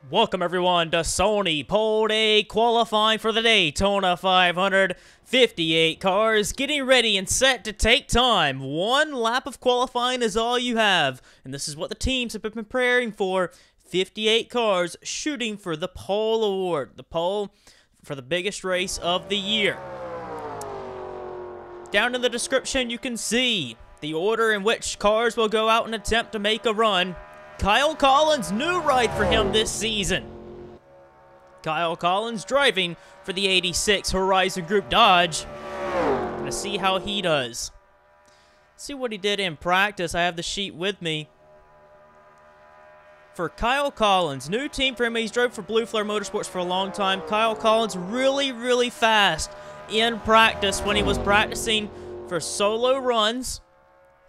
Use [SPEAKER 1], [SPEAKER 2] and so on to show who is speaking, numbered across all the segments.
[SPEAKER 1] Welcome everyone to Sony Pole Day qualifying for the Daytona 500. 58 cars getting ready and set to take time. One lap of qualifying is all you have, and this is what the teams have been preparing for. 58 cars shooting for the pole award, the pole for the biggest race of the year. Down in the description you can see the order in which cars will go out and attempt to make a run. Kyle Collins, new ride for him this season. Kyle Collins driving for the 86 Horizon Group Dodge. Gonna see how he does. See what he did in practice. I have the sheet with me. For Kyle Collins, new team for him. He's drove for Blue Flare Motorsports for a long time. Kyle Collins really fast in practice when he was practicing for solo runs.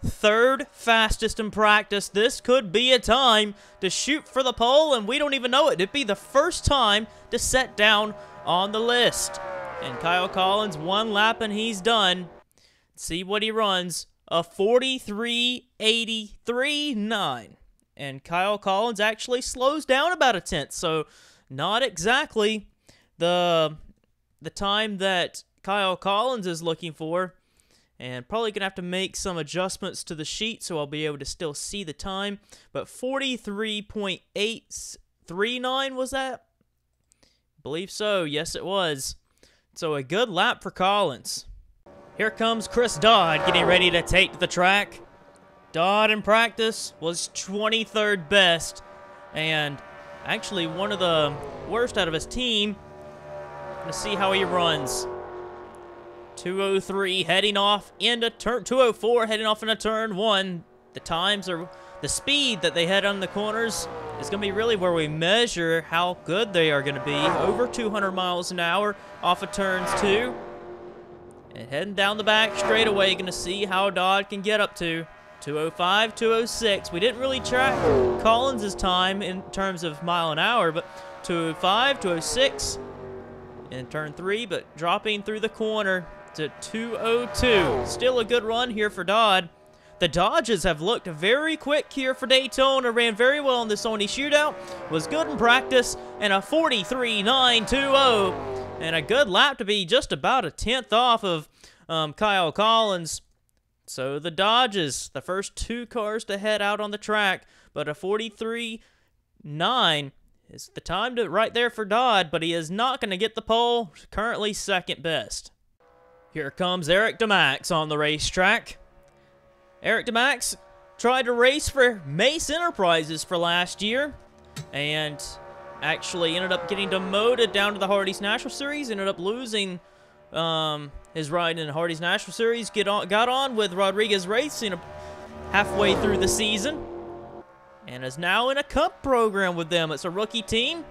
[SPEAKER 1] Third fastest in practice. This could be a time to shoot for the pole, and we don't even know it. It'd be the first time to set down on the list. And Kyle Collins, one lap and he's done. See what he runs. A 43.83.9. And Kyle Collins actually slows down about a tenth, so not exactly the time that Kyle Collins is looking for. And probably going to have to make some adjustments to the sheet so I'll be able to still see the time. But 43.839 was that? I believe so. Yes, it was. So a good lap for Collins. Here comes Chris Dodd getting ready to take to the track. Dodd in practice was 23rd best. And actually one of the worst out of his team. Going to see how he runs. 203 heading off into turn 204, heading off into turn 1. The times are the speed that they head on the corners is going to be really where we measure how good they are going to be. Over 200 miles an hour off of turns 2. And heading down the back straightaway, going to see how Dodd can get up to 205, 206. We didn't really track Collins' time in terms of mile an hour, but 205, 206 in turn 3, but dropping through the corner to 202. Still a good run here for Dodd. The Dodges have looked very quick here for Daytona. Ran very well in the Sony shootout. Was good in practice. And a 43.920. And a good lap to be just about a tenth off of Kyle Collins. So the Dodges, the first two cars to head out on the track. But a 43.9 is the time to right there for Dodd. But he is not going to get the pole. Currently second best. Here comes Eric Demax on the racetrack. Eric Demax tried to race for Mace Enterprises for last year and actually ended up getting demoted down to the Hardee's National Series. Ended up losing his ride in the Hardee's National Series. Got on with Rodriguez Racing halfway through the season and is now in a cup program with them. It's a rookie team.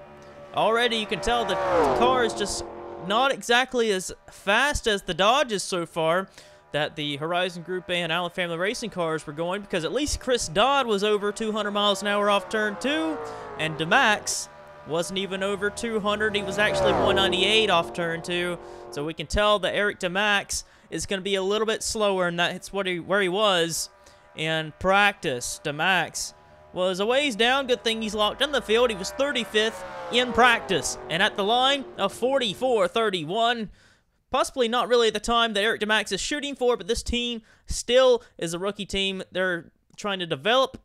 [SPEAKER 1] Already you can tell the car is just not exactly as fast as the Dodges so far that the Horizon Group and Allen Family Racing cars were going, because at least Chris Dodd was over 200 miles an hour off turn 2, and Demax wasn't even over 200. He was actually 198 off turn 2, so we can tell that Eric Demax is going to be a little bit slower, and that's where he was in practice. Demax was a ways down. Good thing he's locked in the field. He was 35th in practice. And at the line, a 44.31. Possibly not really the time that Eric Demax is shooting for, but this team still is a rookie team. They're trying to develop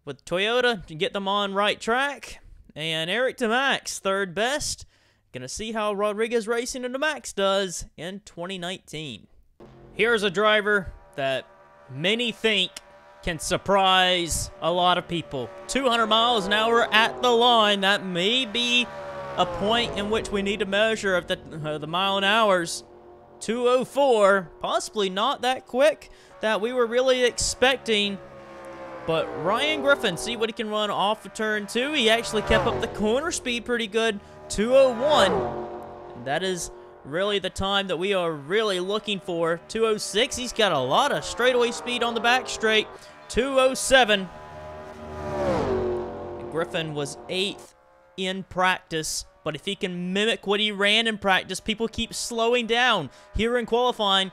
[SPEAKER 1] with Toyota to get them on right track. And Eric Demax, third best. Gonna see how Rodriguez Racing and Demax does in 2019. Here's a driver that many think can surprise a lot of people. 200 miles an hour at the line. That may be a point in which we need to measure of the mile an hours. 204, possibly not that quick that we were really expecting. But Ryan Griffin, see what he can run off of turn 2. He actually kept up the corner speed pretty good. 201. And that is really the time that we are really looking for. 206, he's got a lot of straightaway speed on the back straight. 207. Griffin was 8th in practice, but if he can mimic what he ran in practice, people keep slowing down. Here in qualifying,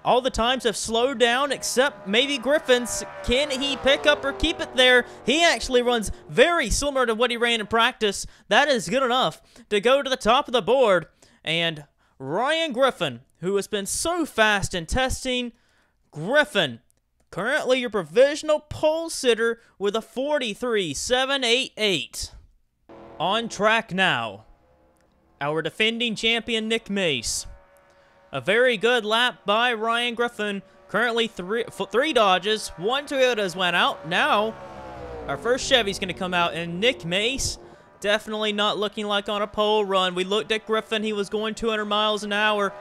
[SPEAKER 1] All the times have slowed down except maybe Griffin's. Can he pick up or keep it there? He actually runs very similar to what he ran in practice. That is good enough to go to the top of the board. And Ryan Griffin, who has been so fast in testing, Griffin, currently your provisional pole sitter with a 43.788. On track now, our defending champion Nick Mace. A very good lap by Ryan Griffin. Currently three Dodges, 1 Toyota's went out. Now, our first Chevy's going to come out, and Nick Mace definitely not looking like on a pole run. We looked at Griffin. He was going 200 miles an hour,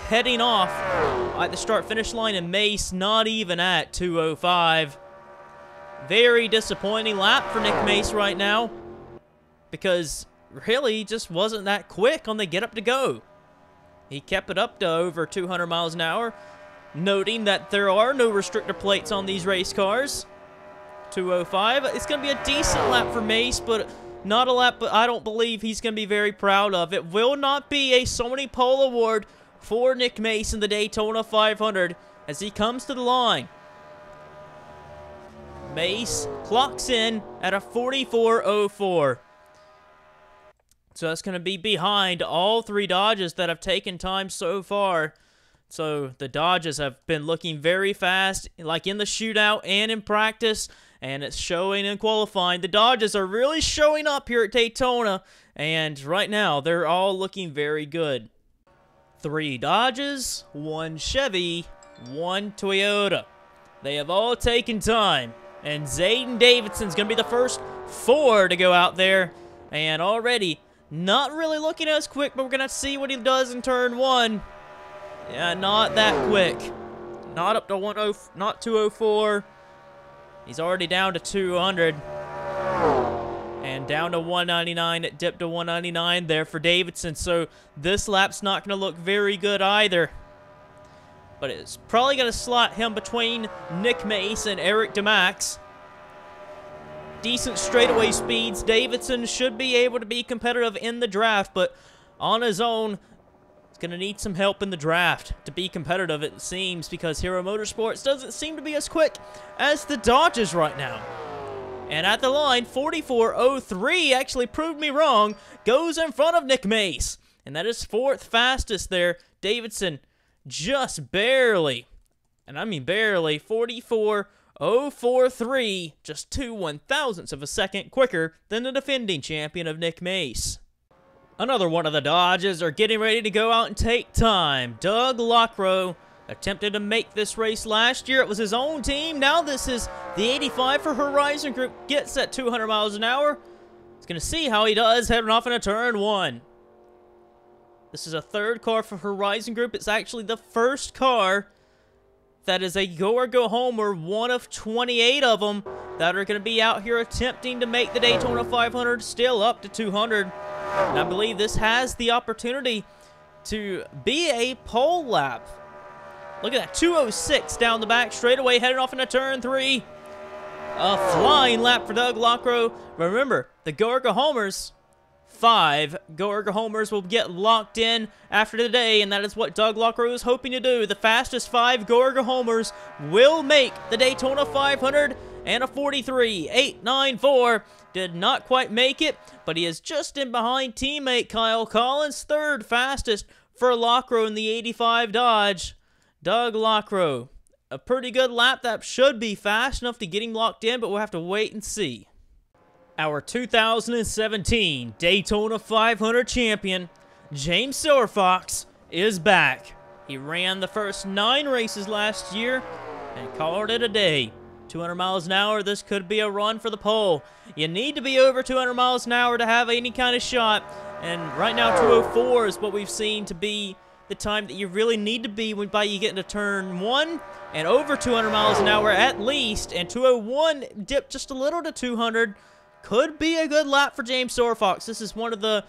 [SPEAKER 1] heading off at the start-finish line, and Mace not even at 205. Very disappointing lap for Nick Mace right now, because really he just wasn't that quick on the get-up to go. He kept it up to over 200 miles an hour, noting that there are no restrictor plates on these race cars. 205. It's going to be a decent lap for Mace, but not a lap but I don't believe he's going to be very proud of. It will not be a Sony pole award for Nick Mace in the Daytona 500 as he comes to the line. Mace clocks in at a 44.04. So that's going to be behind all three Dodges that have taken time so far. So the Dodges have been looking very fast, like in the shootout and in practice, and it's showing in qualifying. The Dodges are really showing up here at Daytona, and right now they're all looking very good. 3 Dodges, 1 Chevy, 1 Toyota. They have all taken time, and Zaedin Davidson's going to be the first 4 to go out there, and already not really looking as quick, but we're going to see what he does in turn 1. Yeah, not that quick. Not up to 204. He's already down to 200. And down to 199. It dipped to 199 there for Davidson. So this lap's not going to look very good either. But it's probably going to slot him between Nick Mace and Eric Demax. Decent straightaway speeds. Davidson should be able to be competitive in the draft, but on his own, he's going to need some help in the draft to be competitive, it seems, because Hero Motorsports doesn't seem to be as quick as the Dodges right now. And at the line, 44.03 actually proved me wrong, goes in front of Nick Mace, and that is 4th fastest there. Davidson just barely, and I mean barely, 44.043, just 2 1/1000ths of a second quicker than the defending champion of Nick Mace. Another one of the Dodges are getting ready to go out and take time. Doug Lockrow attempted to make this race last year. It was his own team. Now this is the 85 for Horizon Group. Gets at 200 miles an hour. He's going to see how he does heading off into turn 1. This is a 3rd car for Horizon Group. It's actually the first car that is a go-or-go-homer, one of 28 of them that are going to be out here attempting to make the Daytona 500 still up to 200. And I believe this has the opportunity to be a pole lap. Look at that, 206 down the back, straight away, heading off into turn 3. A flying lap for Doug Lockrow. Remember, the go-or-go-homers, 5 go-or-go-homers will get locked in after today, and that is what Doug Lockrow is hoping to do. The fastest 5 go-or-go-homers will make the Daytona 500, and a 43.894 did not quite make it, but he is just in behind teammate Kyle Collins, 3rd fastest for Lockrow in the 85 Dodge. Doug Lockrow, a pretty good lap that should be fast enough to get him locked in, but we'll have to wait and see. Our 2017 Daytona 500 champion, James Silverfox, is back. He ran the first 9 races last year and called it a day. 200 miles an hour, this could be a run for the pole. You need to be over 200 miles an hour to have any kind of shot, and right now 204 is what we've seen to be the time that you really need to be by you get into turn 1 and over 200 miles an hour at least, and 201 dipped just a little to 200. Could be a good lap for James Silverfox. This is one of the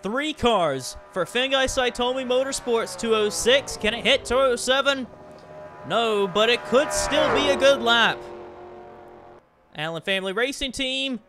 [SPEAKER 1] 3 cars for Fingai Saitomi Motorsports. 206, can it hit 207? No, but it could still be a good lap. Allen Family Racing Team,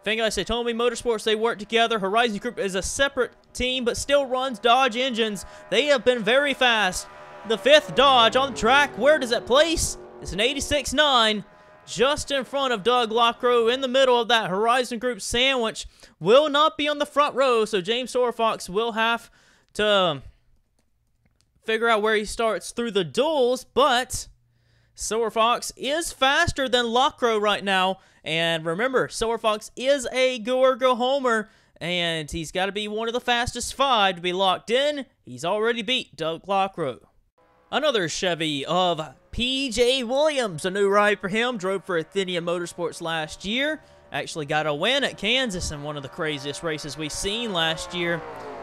[SPEAKER 1] Fingai Saitomi Motorsports, they work together. Horizon Group is a separate team, but still runs Dodge engines. They have been very fast The 5th Dodge on the track. Where does it place? It's an 86.9. Just in front of Doug Lockrow in the middle of that Horizon Group sandwich. Will not be on the front row, so James Silverfox will have to figure out where he starts through the duels, but Silverfox is faster than Lockrow right now, and remember, Silverfox is a go-or-go-homer, and he's got to be one of the fastest 5 to be locked in. He's already beat Doug Lockrow. Another Chevy of P.J. Williams, a new ride for him, drove for Athenia Motorsports last year, actually got a win at Kansas in one of the craziest races we've seen last year,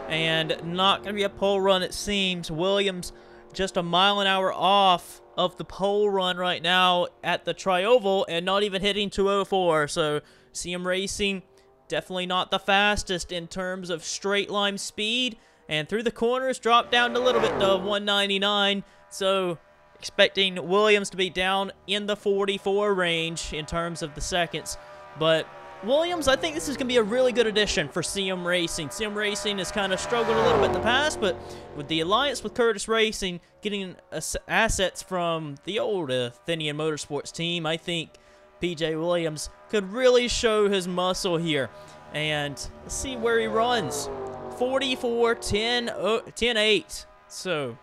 [SPEAKER 1] and not going to be a pole run it seems. Williams just a mile an hour off of the pole run right now at the Tri-Oval and not even hitting 204, so CM Racing definitely not the fastest in terms of straight line speed, and through the corners dropped down a little bit to 199, so expecting Williams to be down in the 44 range in terms of the seconds. But Williams, I think this is going to be a really good addition for CM Racing. CM Racing has kind of struggled a little bit in the past, but with the alliance with Curtis Racing, getting assets from the old Athenian Motorsports team, I think P.J. Williams could really show his muscle here. And let's see where he runs. 44-10-8. So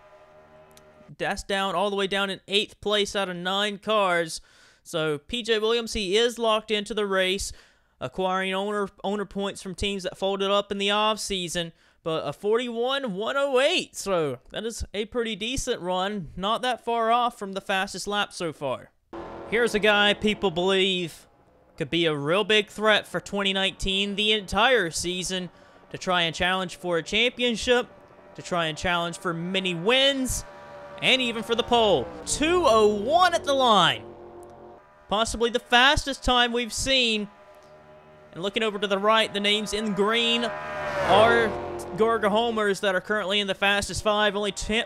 [SPEAKER 1] that's down all the way down in 8th place out of 9 cars. So P.J. Williams, he is locked into the race, acquiring owner points from teams that folded up in the offseason, but a 41-108. So that is a pretty decent run, not that far off from the fastest lap so far. Here's a guy people believe could be a real big threat for 2019, the entire season, to try and challenge for a championship, to try and challenge for many wins, and even for the pole. 2:01 at the line. Possibly the fastest time we've seen. And looking over to the right, the names in green are Gorga homers that are currently in the fastest 5. Only 2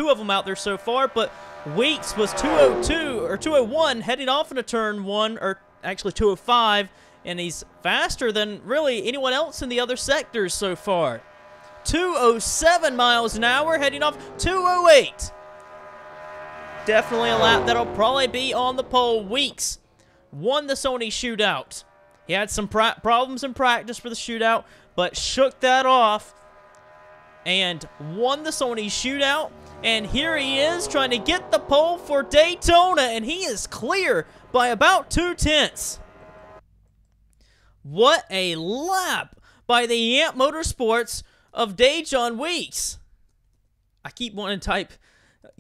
[SPEAKER 1] of them out there so far, but Weeks was 2:02 or 2:01 heading off into turn 1, or actually 2:05, and he's faster than really anyone else in the other sectors so far. 2:07 miles an hour heading off 2:08. Definitely a lap that'll probably be on the pole. Weeks won the Sony shootout. He had some problems in practice for the shootout, but shook that off and won the Sony shootout. And here he is trying to get the pole for Daytona, and he is clear by about 2/10. What a lap by the Amp Motorsports of Dajon Weeks. I keep wanting to type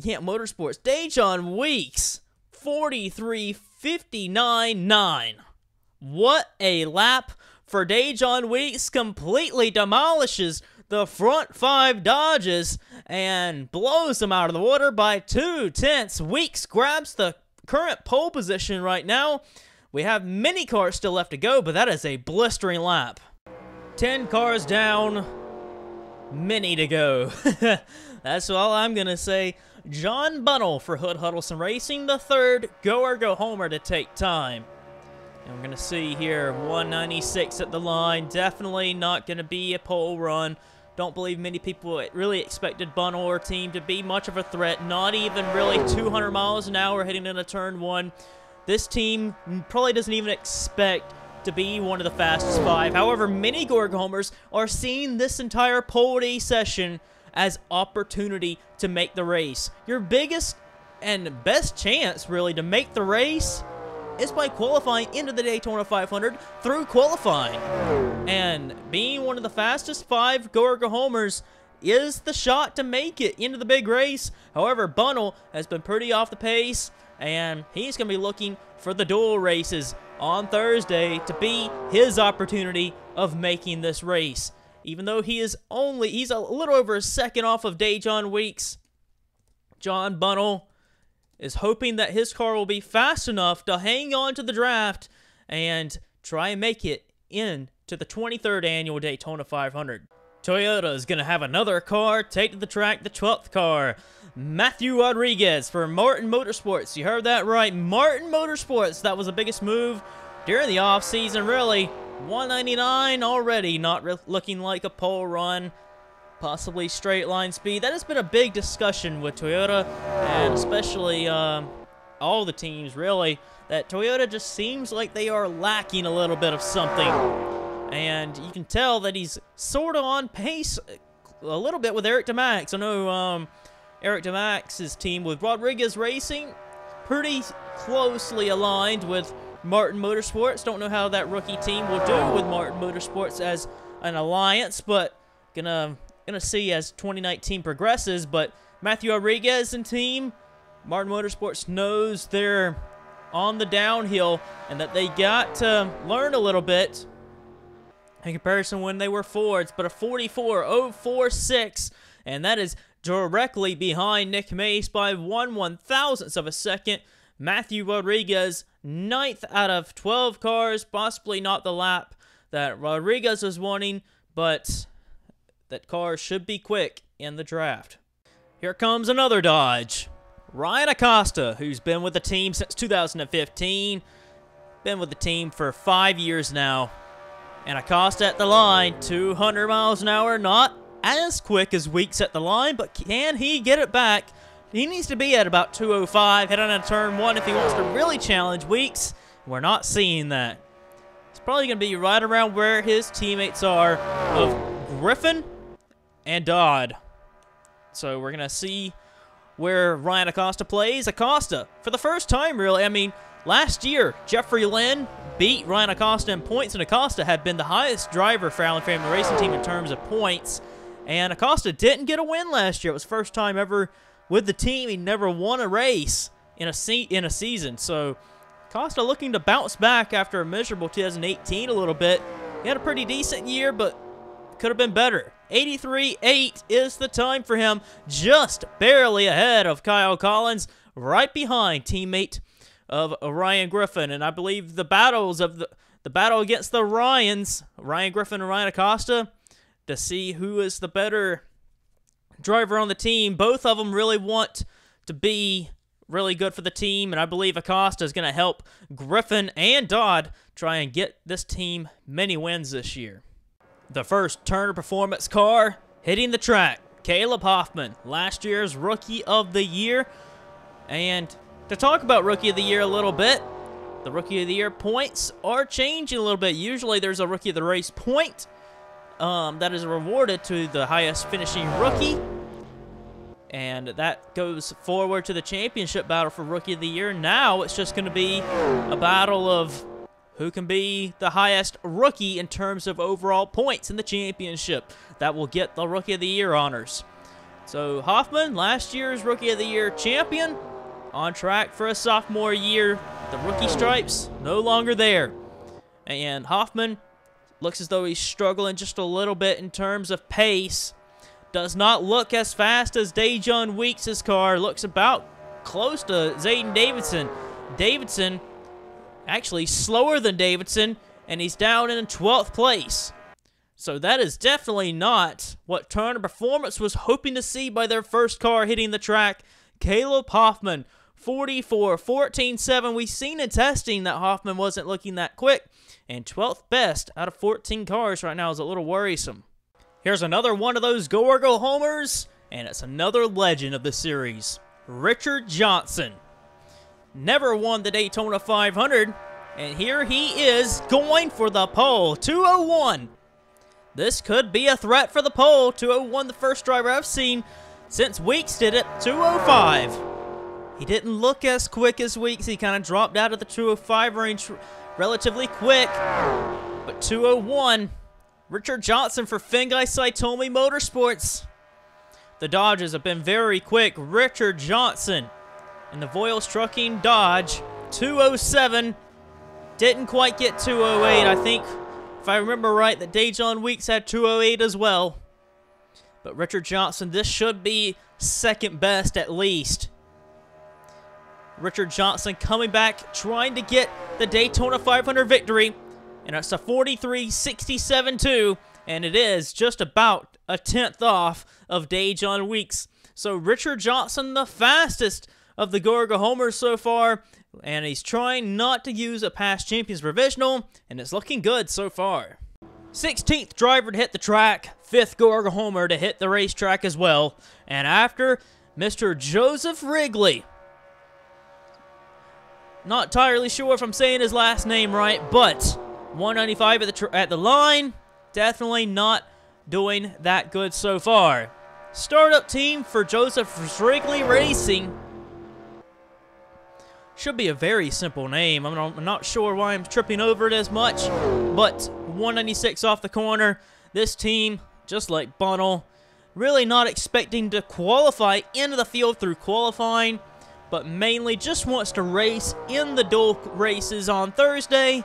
[SPEAKER 1] Amp Motorsports. Dajon Weeks, 43.59.9. What a lap for Dajon Weeks. Completely demolishes the front 5 Dodges and blows them out of the water by 2/10. Weeks grabs the current pole position right now. We have many cars still left to go, but that is a blistering lap. 10 cars down, many to go. That's all I'm going to say. John Bunnell for Hood Huddleston Racing, the 3rd go-or-go-homer to take time. And we're going to see here, 196 at the line. Definitely not going to be a pole run. Don't believe many people really expected Bunnell or team to be much of a threat. Not even really 200 miles an hour heading into turn 1. This team probably doesn't even expect to be one of the fastest 5. However, many Gorga homers are seeing this entire pole day session as opportunity to make the race. Your biggest and best chance, really, to make the race is by qualifying into the Daytona 500 through qualifying. And being one of the fastest 5 Gorga homers is the shot to make it into the big race. However, Bunnell has been pretty off the pace, and he's going to be looking for the dual races on Thursday to be his opportunity of making this race. Even though he's a little over a second off of Dajon Weeks, John Bunnell is hoping that his car will be fast enough to hang on to the draft and try and make it into the 23rd annual Daytona 500. Toyota is going to have another car take to the track, the 12th car. Matthew Rodriguez for Martin Motorsports. You heard that right, Martin Motorsports. That was the biggest move during the offseason, really. 199 already, not looking like a pole run. possibly straight line speed. That has been a big discussion with Toyota, and especially all the teams, really, that Toyota just seems like they are lacking a little bit of something. And you can tell that he's sort of on pace a little bit with Eric Demax. I know Eric Demax's team with Rodriguez Racing, pretty closely aligned with Martin Motorsports. Don't know how that rookie team will do with Martin Motorsports as an alliance, but gonna see as 2019 progresses. But Matthew Rodriguez and team, Martin Motorsports knows they're on the downhill and that they got to learn a little bit in comparison when they were Fords. But a 44.046, and that is directly behind Nick Mace by 1/1000th of a second. Matthew Rodriguez, 9th out of 12 cars, possibly not the lap that Rodriguez was wanting, but that car should be quick in the draft. Here comes another Dodge. Ryan Acosta, who's been with the team since 2015, been with the team for 5 years now. And Acosta at the line, 200 miles an hour, not as quick as Weeks at the line, but can he get it back? He needs to be at about 205, head on a turn 1 if he wants to really challenge Weeks. We're not seeing that. It's probably going to be right around where his teammates are of Griffin and Dodd. So we're going to see where Ryan Acosta plays. Acosta, for the first time, really. I mean, last year, Jeffrey Lynn beat Ryan Acosta in points, and Acosta had been the highest driver for Allen Family Racing Team in terms of points. And Acosta didn't get a win last year. It was the first time ever with the team. He never won a race in a season. So Acosta looking to bounce back after a miserable 2018 a little bit. He had a pretty decent year, but could have been better. 83.8 is the time for him, just barely ahead of Kyle Collins, right behind teammate of Ryan Griffin. And I believe the battles of the battle against the Ryans, Ryan Griffin and Ryan Acosta, to see who is the better driver on the team. Both of them really want to be really good for the team, and I believe Acosta is going to help Griffin and Dodd try and get this team many wins this year. The first Turner Performance car hitting the track, Caleb Hoffman, last year's Rookie of the Year. And to talk about Rookie of the Year a little bit, the Rookie of the Year points are changing a little bit. Usually there's a Rookie of the Race point that is rewarded to the highest finishing rookie, and that goes forward to the championship battle for Rookie of the Year. Now it's just going to be a battle of who can be the highest rookie in terms of overall points in the championship. That will get the Rookie of the Year honors. So Hoffman, last year's Rookie of the Year champion, on track for a sophomore year. The rookie stripes no longer there. And Hoffman looks as though he's struggling just a little bit in terms of pace. Does not look as fast as Dajon Weeks' car. Looks about close to Zaedin Davidson. Davidson actually slower than Davidson, and he's down in 12th place. So that is definitely not what Turner Performance was hoping to see by their first car hitting the track. Caleb Hoffman, 44.14.7. We've seen in testing that Hoffman wasn't looking that quick, and 12th best out of 14 cars right now is a little worrisome. Here's another one of those Gorgo homers, and it's another legend of the series, Richard Johnson. Never won the Daytona 500, and here he is going for the pole, 201. This could be a threat for the pole. 201, the first driver I've seen since Weeks did it, 205. He didn't look as quick as Weeks. He kind of dropped out of the 205 range relatively quick, but 201. Richard Johnson for Fingai Saitomi Motorsports. The Dodges have been very quick. Richard Johnson in the Voiles Trucking Dodge, 207. Didn't quite get 208. I think, if I remember right, that Dajon Weeks had 208 as well. But Richard Johnson, this should be second best at least. Richard Johnson coming back, trying to get the Daytona 500 victory. And it's a 43.67.2, and it is just about a 10th off of Dajon Weeks. So Richard Johnson, the fastest of the Gorgo homers so far, and he's trying not to use a past champions provisional, and it's looking good so far. 16th driver to hit the track, 5th Gorga homer to hit the racetrack as well. And after Mr. Joseph Srigley, not entirely sure if I'm saying his last name right, but 195 at the line, definitely not doing that good so far. Startup team for Joseph Srigley Racing should be a very simple name. I'm not sure why I'm tripping over it as much, but 196 off the corner. This team, just like Bunnell, really not expecting to qualify into the field through qualifying, but mainly just wants to race in the dual races on Thursday,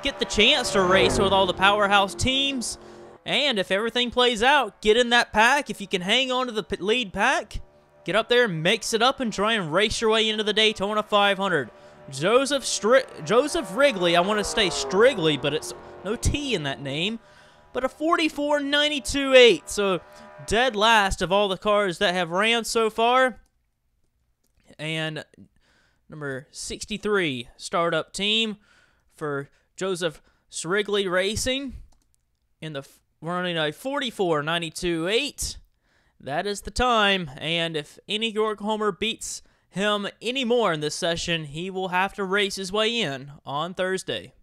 [SPEAKER 1] get the chance to race with all the powerhouse teams, and if everything plays out, get in that pack. If you can hang on to the lead pack, get up there, mix it up, and try and race your way into the Daytona 500. Joseph Srigley, I want to say Srigley, but it's no T in that name, but a 44.92.8, so dead last of all the cars that have ran so far. And number 63 startup team for Joseph Srigley Racing in the running a 44.92.8. That is the time, and if any Gorga homer beats him anymore in this session, he will have to race his way in on Thursday.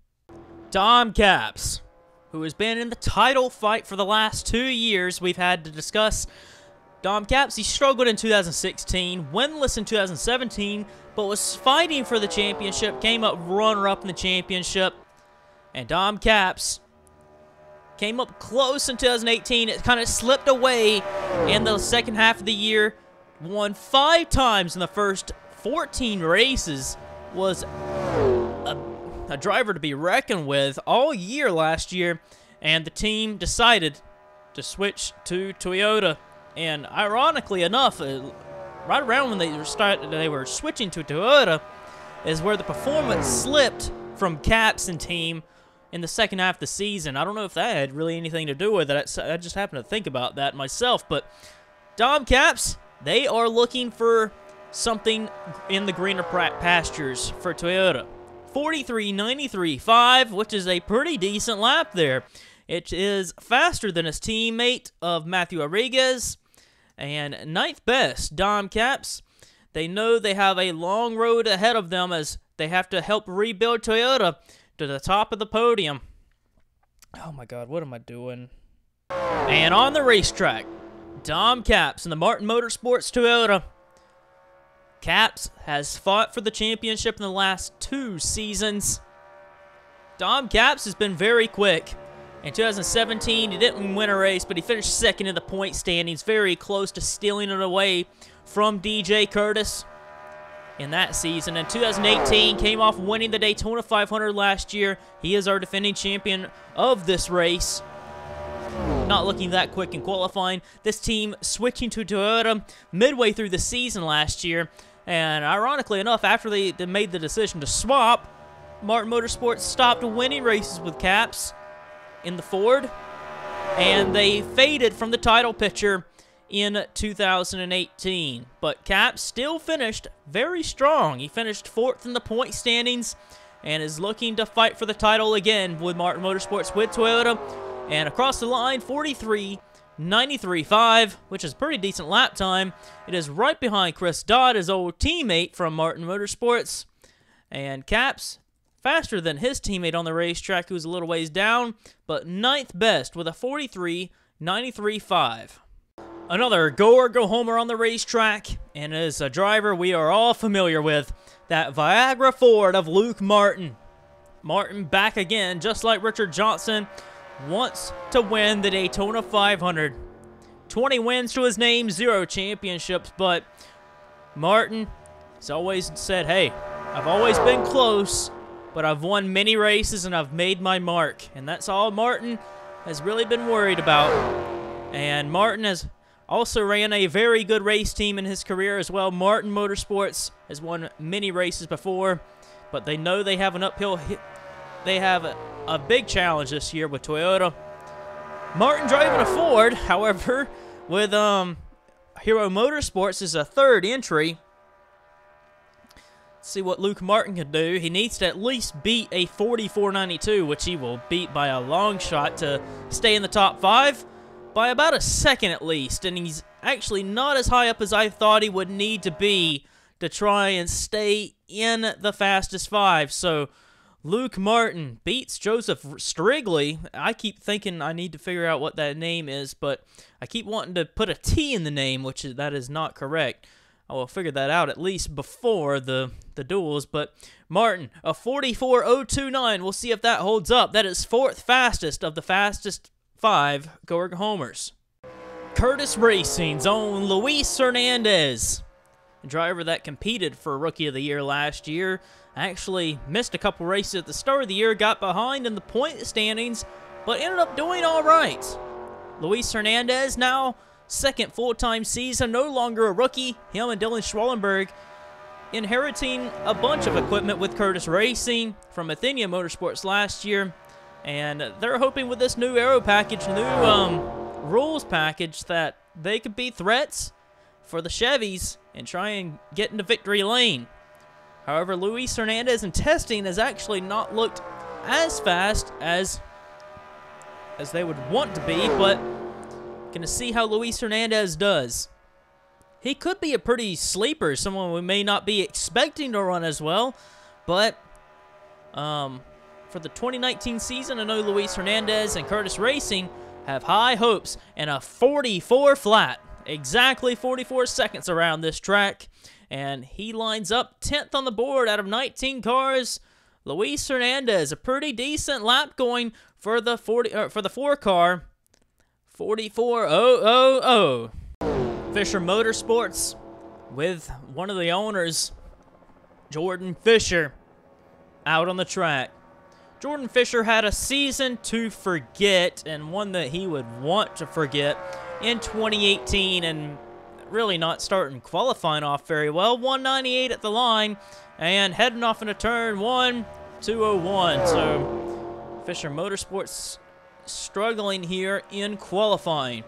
[SPEAKER 1] Dom Caps, who has been in the title fight for the last 2 years. We've had to discuss Dom Caps. He struggled in 2016, winless in 2017, but was fighting for the championship, came up runner-up in the championship, and Dom Caps came up close in 2018. It kind of slipped away in the second half of the year. Won 5 times in the first 14 races. Was a driver to be reckoned with all year last year. And the team decided to switch to Toyota. And ironically enough, right around when they were switching to Toyota is where the performance slipped from Caps and team in the second half of the season. I don't know if that had really anything to do with it. I just happened to think about that myself. But Dom Caps, they are looking for something in the greener pastures for Toyota. 43.93.5, which is a pretty decent lap there. It is faster than his teammate of Matthew Rodriguez. And 9th best, Dom Caps. They know they have a long road ahead of them as they have to help rebuild Toyota to the top of the podium. Oh my God, what am I doing? And on the racetrack, Dom Caps in the Martin Motorsports Toyota. Caps has fought for the championship in the last 2 seasons. Dom Caps has been very quick. In 2017, he didn't win a race, but he finished second in the point standings, very close to stealing it away from DJ Curtis in that season. In 2018, came off winning the Daytona 500 last year. He is our defending champion of this race. Not looking that quick in qualifying. This team switching to Toyota midway through the season last year. And ironically enough, after they made the decision to swap, Martin Motorsports stopped winning races with Caps in the Ford. And they faded from the title picture in 2018. But Caps still finished very strong. He finished 4th in the point standings and is looking to fight for the title again with Martin Motorsports with Toyota. And across the line, 43.93.5, which is a pretty decent lap time. It is right behind Chris Dodd, his old teammate from Martin Motorsports. And Caps, faster than his teammate on the racetrack, who's a little ways down, but 9th best with a 43.93.5. Another go-or-go homer on the racetrack, and as a driver we are all familiar with, that Viagra Ford of Luke Martin. Martin back again, just like Richard Johnson, wants to win the Daytona 500. 20 wins to his name, 0 championships, but Martin has always said, hey, I've always been close, but I've won many races and I've made my mark. And that's all Martin has really been worried about. And Martin has also ran a very good race team in his career as well. Martin Motorsports has won many races before, but they know they have an uphill hit. They have a big challenge this year with Toyota. Martin driving a Ford, however, with Hero Motorsports is a 3rd entry. see what Luke Martin can do. He needs to at least beat a 44.92, which he will beat by a long shot to stay in the top 5 by about a second at least. And he's actually not as high up as I thought he would need to be to try and stay in the fastest 5. So Luke Martin beats Joseph Srigley. I keep thinking I need to figure out what that name is, but I keep wanting to put a T in the name, which that is not correct. I will figure that out at least before the duels. But Martin, a 44.029. We'll see if that holds up. That is 4th fastest of the fastest 5 Gorg homers. Curtis Racing's own Luis Hernandez, a driver that competed for Rookie of the Year last year, actually missed a couple races at the start of the year, got behind in the point standings, but ended up doing all right. Luis Hernandez now 2nd full-time season, no longer a rookie. Him and Dylan Schwallenberg inheriting a bunch of equipment with Curtis Racing from Athenia Motorsports last year, and they're hoping with this new aero package, new rules package, that they could be threats for the Chevys and try and get into victory lane. However, Luis Hernandez in testing has actually not looked as fast as they would want to be, but going to see how Luis Hernandez does. He could be a pretty sleeper, someone we may not be expecting to run as well, but for the 2019 season, I know Luis Hernandez and Curtis Racing have high hopes and a 44 flat, exactly 44 seconds around this track, and he lines up 10th on the board out of 19 cars. Luis Hernandez, a pretty decent lap going for the 4 car. 44.000. Fisher Motorsports with one of the owners, Jordan Fisher, out on the track. Jordan Fisher had a season to forget, and one that he would want to forget, in 2018, and really not starting qualifying off very well. 198 at the line and heading off into turn 1, 201. So Fisher Motorsports struggling here in qualifying.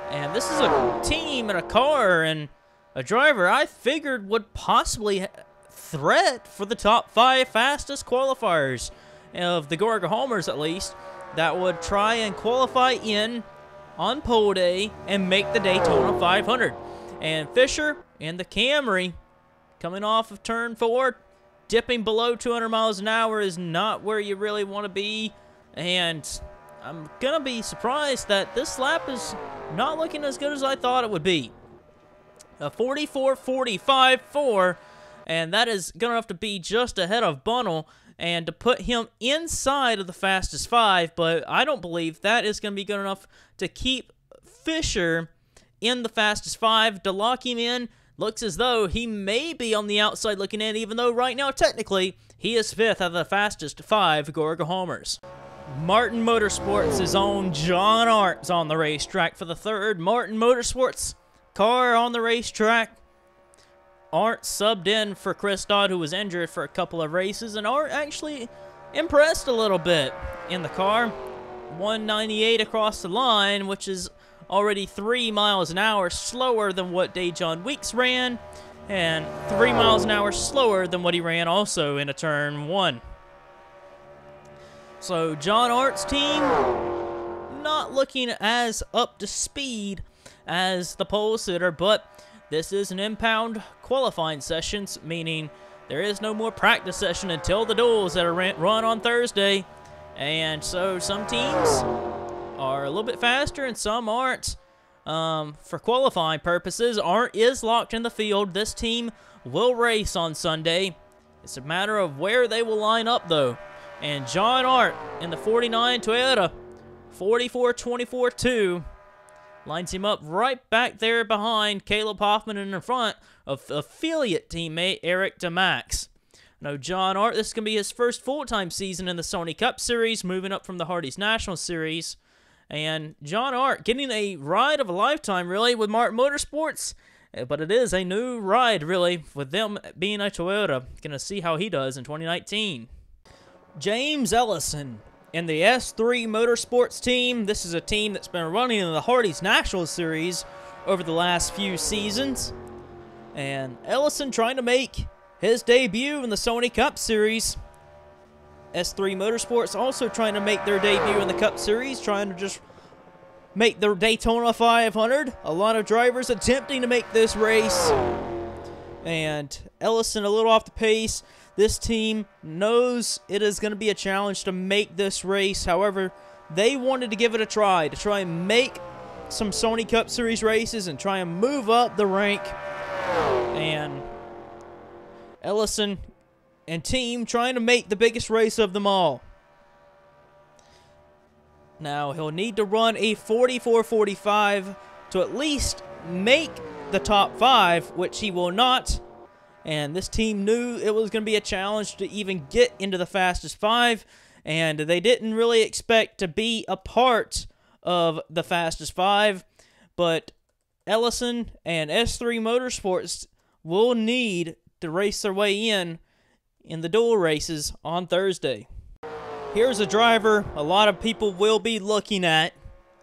[SPEAKER 1] And this is a team and a car and a driver I figured would possibly threat for the top 5 fastest qualifiers of the Gorga Homers, at least, that would try and qualify in on pole day and make the Daytona 500. And Fisher in the Camry, coming off of turn 4, dipping below 200 miles an hour is not where you really want to be. And I'm going to be surprised that this lap is not looking as good as I thought it would be. A 44.45.4, and that is going to have to be just ahead of Bunnell and to put him inside of the fastest 5, but I don't believe that is going to be good enough to keep Fisher in the fastest 5. To lock him in, looks as though he may be on the outside looking in, even though right now, technically, he is 5th out of the fastest 5 Gorga Homers. Martin Motorsports' own John Arndt's on the racetrack for the 3rd Martin Motorsports car on the racetrack. Arndt subbed in for Chris Dodd, who was injured for a couple of races, and Arndt actually impressed a little bit in the car. 198 across the line, which is already 3 miles an hour slower than what Dajon Weeks ran, and 3 miles an hour slower than what he ran also in a turn 1. So John Arndt's team not looking as up to speed as the pole sitter, but this is an impound qualifying sessions, meaning there is no more practice session until the duels that are run on Thursday. And so some teams are a little bit faster and some aren't. For qualifying purposes, Arndt is locked in the field. This team will race on Sunday. It's a matter of where they will line up, though. And John Arndt in the 49 Toyota, 44.24.2, lines him up right back there behind Caleb Hoffman and in front of affiliate teammate Eric Demax. Now, John Arndt, this is going to be his first full-time season in the Sony Cup Series, moving up from the Hardy's National Series. And John Arndt getting a ride of a lifetime, really, with Martin Motorsports. But it is a new ride, really, with them being a Toyota. Going to see how he does in 2019. James Ellison in the S3 Motorsports team. This is a team that's been running in the Hardy's National Series over the last few seasons. And Ellison trying to make his debut in the Sony Cup Series. S3 Motorsports also trying to make their debut in the Cup Series, trying to just make the Daytona 500. A lot of drivers attempting to make this race. And Ellison a little off the pace. This team knows it is going to be a challenge to make this race. However, they wanted to give it a try, to try and make some Sony Cup Series races and try and move up the rank. And Ellison and team trying to make the biggest race of them all. Now, he'll need to run a 44.45 to at least make the top 5, which he will not. And this team knew it was going to be a challenge to even get into the fastest 5, and they didn't really expect to be a part of the fastest 5. But Ellison and S3 Motorsports will need to race their way in the dual races on Thursday. Here's a driver a lot of people will be looking at,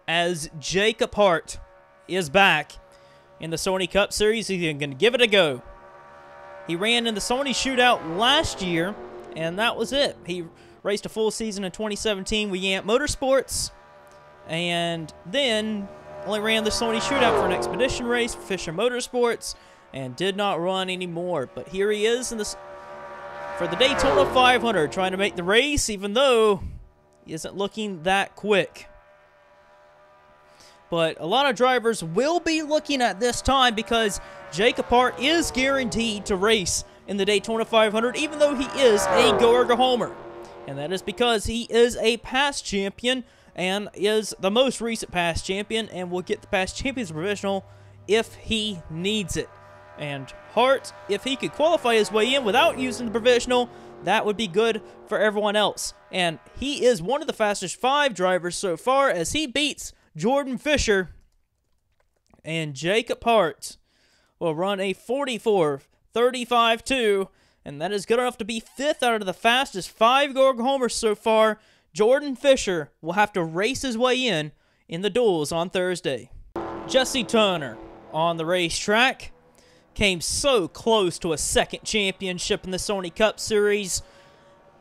[SPEAKER 1] as Jacob Hart is back in the Sony Cup Series. He's going to give it a go. He ran in the Sony Shootout last year, and that was it. He raced a full season in 2017 with Yamp Motorsports, and then only ran the Sony Shootout for an expedition race for Fisher Motorsports, and did not run anymore. But here he is in the for the Daytona 500, trying to make the race, even though he isn't looking that quick. But a lot of drivers will be looking at this time, because Jacob Hart is guaranteed to race in the Daytona 500, even though he is a Gorga homer. And that is because he is a past champion, and is the most recent past champion, and will get the past champions provisional if he needs it. And Hart, if he could qualify his way in without using the provisional, that would be good for everyone else. And he is one of the fastest 5 drivers so far, as he beats Jordan Fisher. And Jacob Hart will run a 44.35.2, and that is good enough to be 5th out of the fastest 5 Gorga homers so far. Jordan Fisher will have to race his way in the duels on Thursday. Jesse Turner on the racetrack came so close to a 2nd championship in the Sony Cup Series,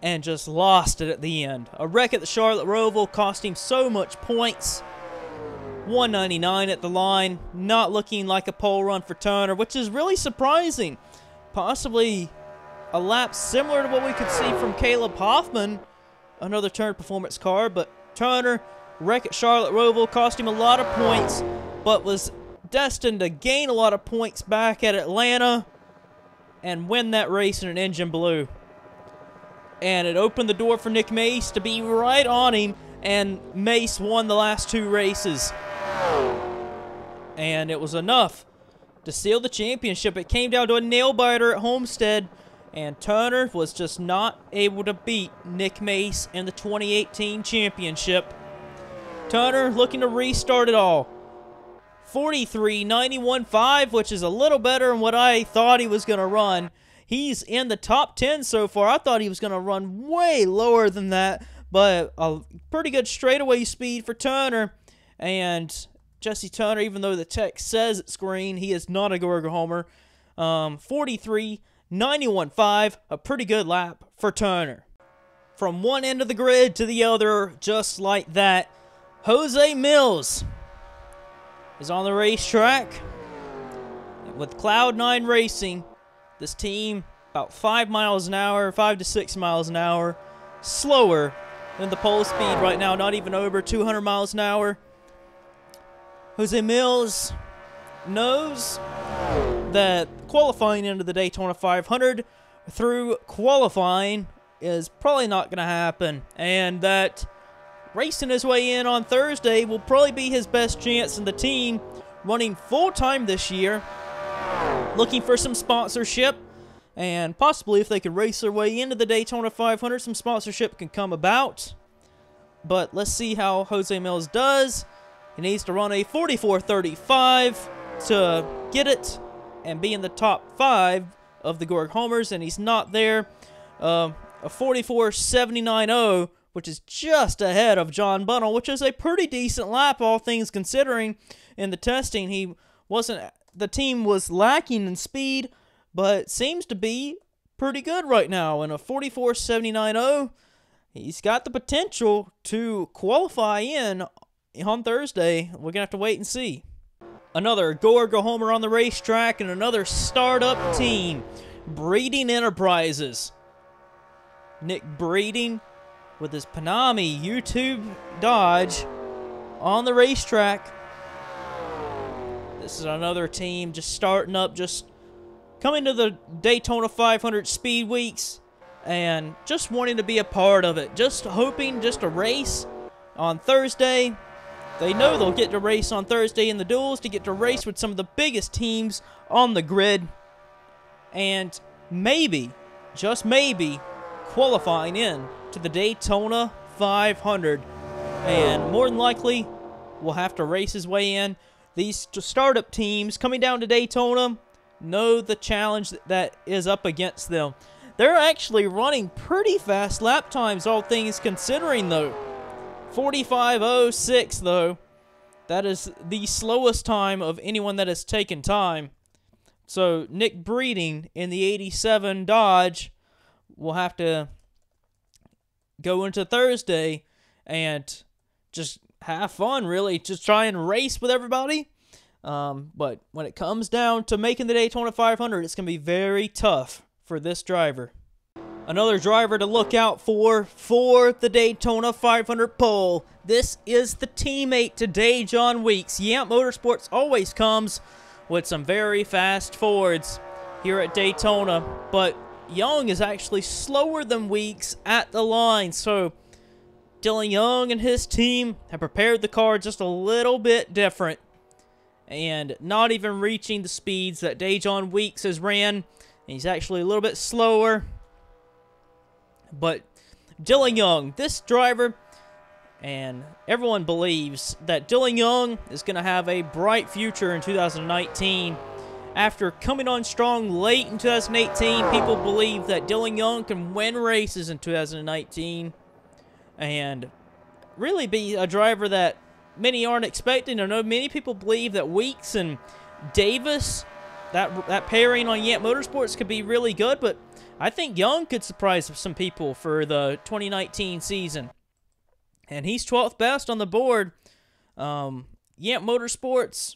[SPEAKER 1] and just lost it at the end. A wreck at the Charlotte Roval cost him so much points. 199 at the line, not looking like a pole run for Turner, which is really surprising. Possibly a lap similar to what we could see from Caleb Hoffman, another Turner Performance car. But Turner, wreck at Charlotte Roval, cost him a lot of points, but was destined to gain a lot of points back at Atlanta and win that race in an engine blue. And it opened the door for Nick Mace to be right on him, and Mace won the last 2 races. And it was enough to seal the championship. It came down to a nail-biter at Homestead, and Turner was just not able to beat Nick Mace in the 2018 championship. Turner looking to restart it all. 43.91.5, which is a little better than what I thought he was going to run. He's in the top 10 so far. I thought he was going to run way lower than that, but a pretty good straightaway speed for Turner. And Jesse Turner, even though the text says it's green, he is not a Gorga homer. 43.91.5, a pretty good lap for Turner. From one end of the grid to the other, just like that, Jose Millz is on the racetrack with Cloud9 Racing. This team about 5 miles an hour, 5 to 6 miles an hour, slower than the pole speed right now, not even over 200 miles an hour. Jose Millz knows that qualifying into the Daytona 500 through qualifying is probably not going to happen, and that racing his way in on Thursday will probably be his best chance in the team, running full-time this year, looking for some sponsorship, and possibly if they could race their way into the Daytona 500, some sponsorship can come about. But let's see how Jose Millz does. He needs to run a 44.35 to get it and be in the top 5 of the Gorga homers, and he's not there. A 44.79.0, which is just ahead of John Bunnell, which is a pretty decent lap, all things considering. In the testing, the team was lacking in speed, but seems to be pretty good right now in a 44.79.0. He's got the potential to qualify in on Thursday. We're going to have to wait and see. Another go-or-go homer on the racetrack and another startup team, Breeding Enterprises. Nick Breeding with his Panami YouTube Dodge on the racetrack. This is another team just starting up, just coming to the Daytona 500 Speed Weeks and just wanting to be a part of it. Just hoping just to race on Thursday. They know they'll get to race on Thursday in the duels, to get to race with some of the biggest teams on the grid. And maybe, just maybe, qualifying in to the Daytona 500. And more than likely, will have to race his way in. These startup teams coming down to Daytona know the challenge that is up against them. They're actually running pretty fast lap times, all things considering, though. 45.06, though. That is the slowest time of anyone that has taken time. So, Nick Breeding in the 87 Dodge will have to go into Thursday and just have fun, really. Just try and race with everybody. But when it comes down to making the Daytona 500, it's going to be very tough for this driver. Another driver to look out for the Daytona 500 pole. This is the teammate to Dajon Weeks. Yamp Motorsports always comes with some very fast Fords here at Daytona, but Young is actually slower than Weeks at the line, so Dillon Young and his team have prepared the car just a little bit different and not even reaching the speeds that Dajon Weeks has ran. He's actually a little bit slower. But Dillon Young, this driver, and everyone believes that Dillon Young is going to have a bright future in 2019. After coming on strong late in 2018, people believe that Dillon Young can win races in 2019 and really be a driver that many aren't expecting. I know many people believe that Weeks and Davis, that pairing on Yamp Motorsports, could be really good, but I think Young could surprise some people for the 2019 season. And he's 12th best on the board. Yamp Motorsports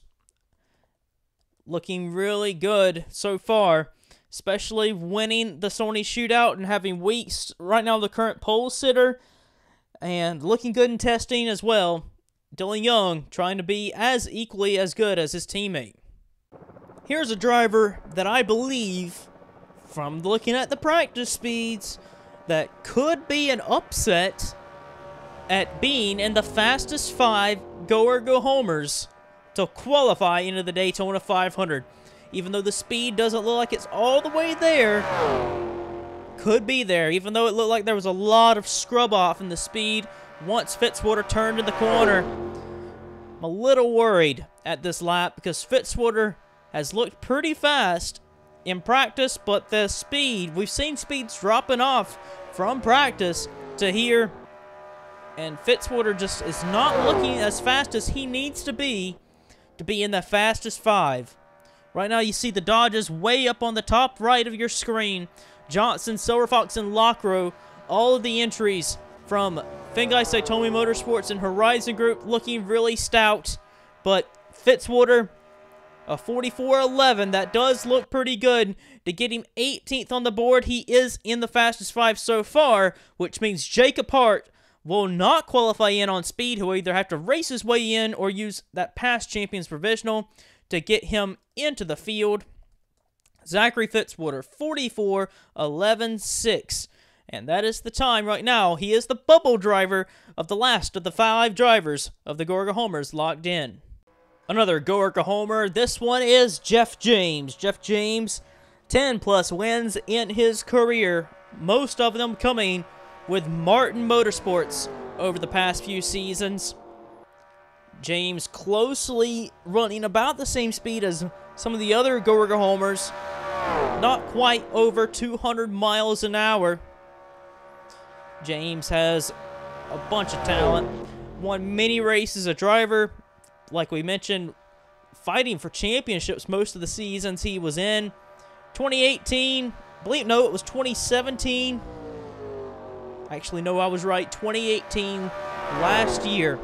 [SPEAKER 1] looking really good so far, especially winning the Sony shootout and having Weeks right now the current pole sitter and looking good in testing as well. Dillon Young trying to be as equally as good as his teammate. Here's a driver that I believe, from looking at the practice speeds, that could be an upset at being in the fastest 5 go-or-go homers to qualify into the Daytona 500. Even though the speed doesn't look like it's all the way there, could be there. Even though it looked like there was a lot of scrub off in the speed once Fitzwater turned in the corner. I'm a little worried at this lap because Fitzwater has looked pretty fast in practice, but the speed, we've seen speeds dropping off from practice to here, and Fitzwater just is not looking as fast as he needs to be in the fastest 5. Right now you see the Dodges way up on the top right of your screen. Johnson, Silverfox, and Lockrow, all of the entries from Fingai Saitomi Motorsports and Horizon Group looking really stout, but Fitzwater, a 44.11, that does look pretty good to get him 18th on the board. He is in the fastest 5 so far, which means Jacob Hart will not qualify in on speed. He'll either have to race his way in or use that past champions provisional to get him into the field. Zachary Fitzwater, 44.11.6. And that is the time right now. He is the bubble driver of the last of the 5 drivers of the Go-Go Homers locked in. Another Go-Go Homer. This one is Jeff James. Jeff James, 10+ wins in his career. Most of them coming with Martin Motorsports over the past few seasons. James closely running about the same speed as some of the other Go-Go Homers. Not quite over 200 miles an hour. James has a bunch of talent. Won many races, a driver, like we mentioned, fighting for championships most of the seasons he was in. 2018, believe, no, it was 2017. Actually, no, I was right. 2018, last year,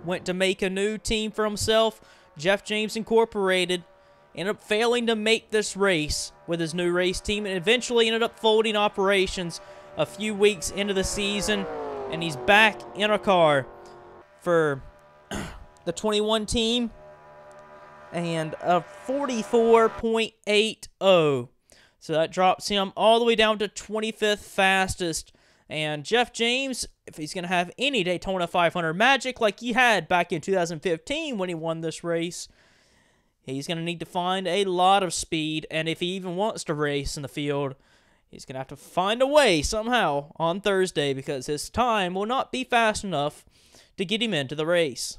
[SPEAKER 1] went to make a new team for himself. Jeff James Incorporated. Ended up failing to make this race with his new race team, and eventually ended up folding operations a few weeks into the season, and he's back in a car for the 21 team, and a 44.80. So that drops him all the way down to 25th fastest. And Jeff James, if he's going to have any Daytona 500 magic like he had back in 2015 when he won this race, he's going to need to find a lot of speed. And if he even wants to race in the field, he's going to have to find a way somehow on Thursday, because his time will not be fast enough to get him into the race.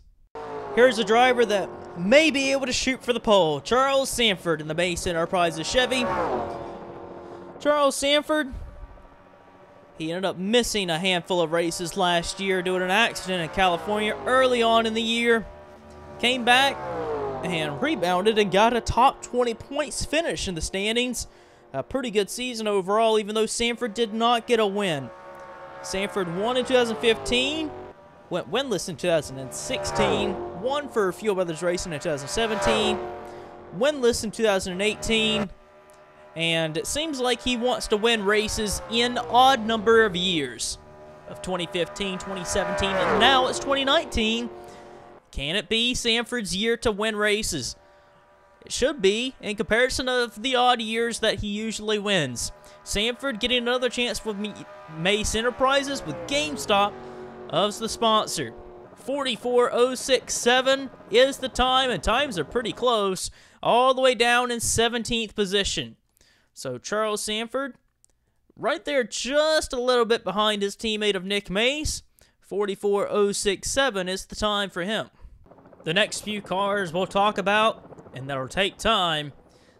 [SPEAKER 1] Here's a driver that may be able to shoot for the pole. Charles Sandford in the Mace Enterprises Chevy. Charles Sandford, he ended up missing a handful of races last year due to an accident in California early on in the year. Came back and rebounded and got a top 20 points finish in the standings. A pretty good season overall, even though Sandford did not get a win. Sandford won in 2015, went winless in 2016, won for Fuel Brothers Racing in 2017, winless in 2018, and it seems like he wants to win races in odd number of years of 2015, 2017, and now it's 2019. Can it be Sandford's year to win races? It should be, in comparison of the odd years that he usually wins. Sandford getting another chance with Mace Enterprises with GameStop as the sponsor. 44.067 is the time, and times are pretty close, all the way down in 17th position. So Charles Sandford, right there just a little bit behind his teammate of Nick Mace. 44.067 is the time for him. The next few cars we'll talk about, and that'll take time,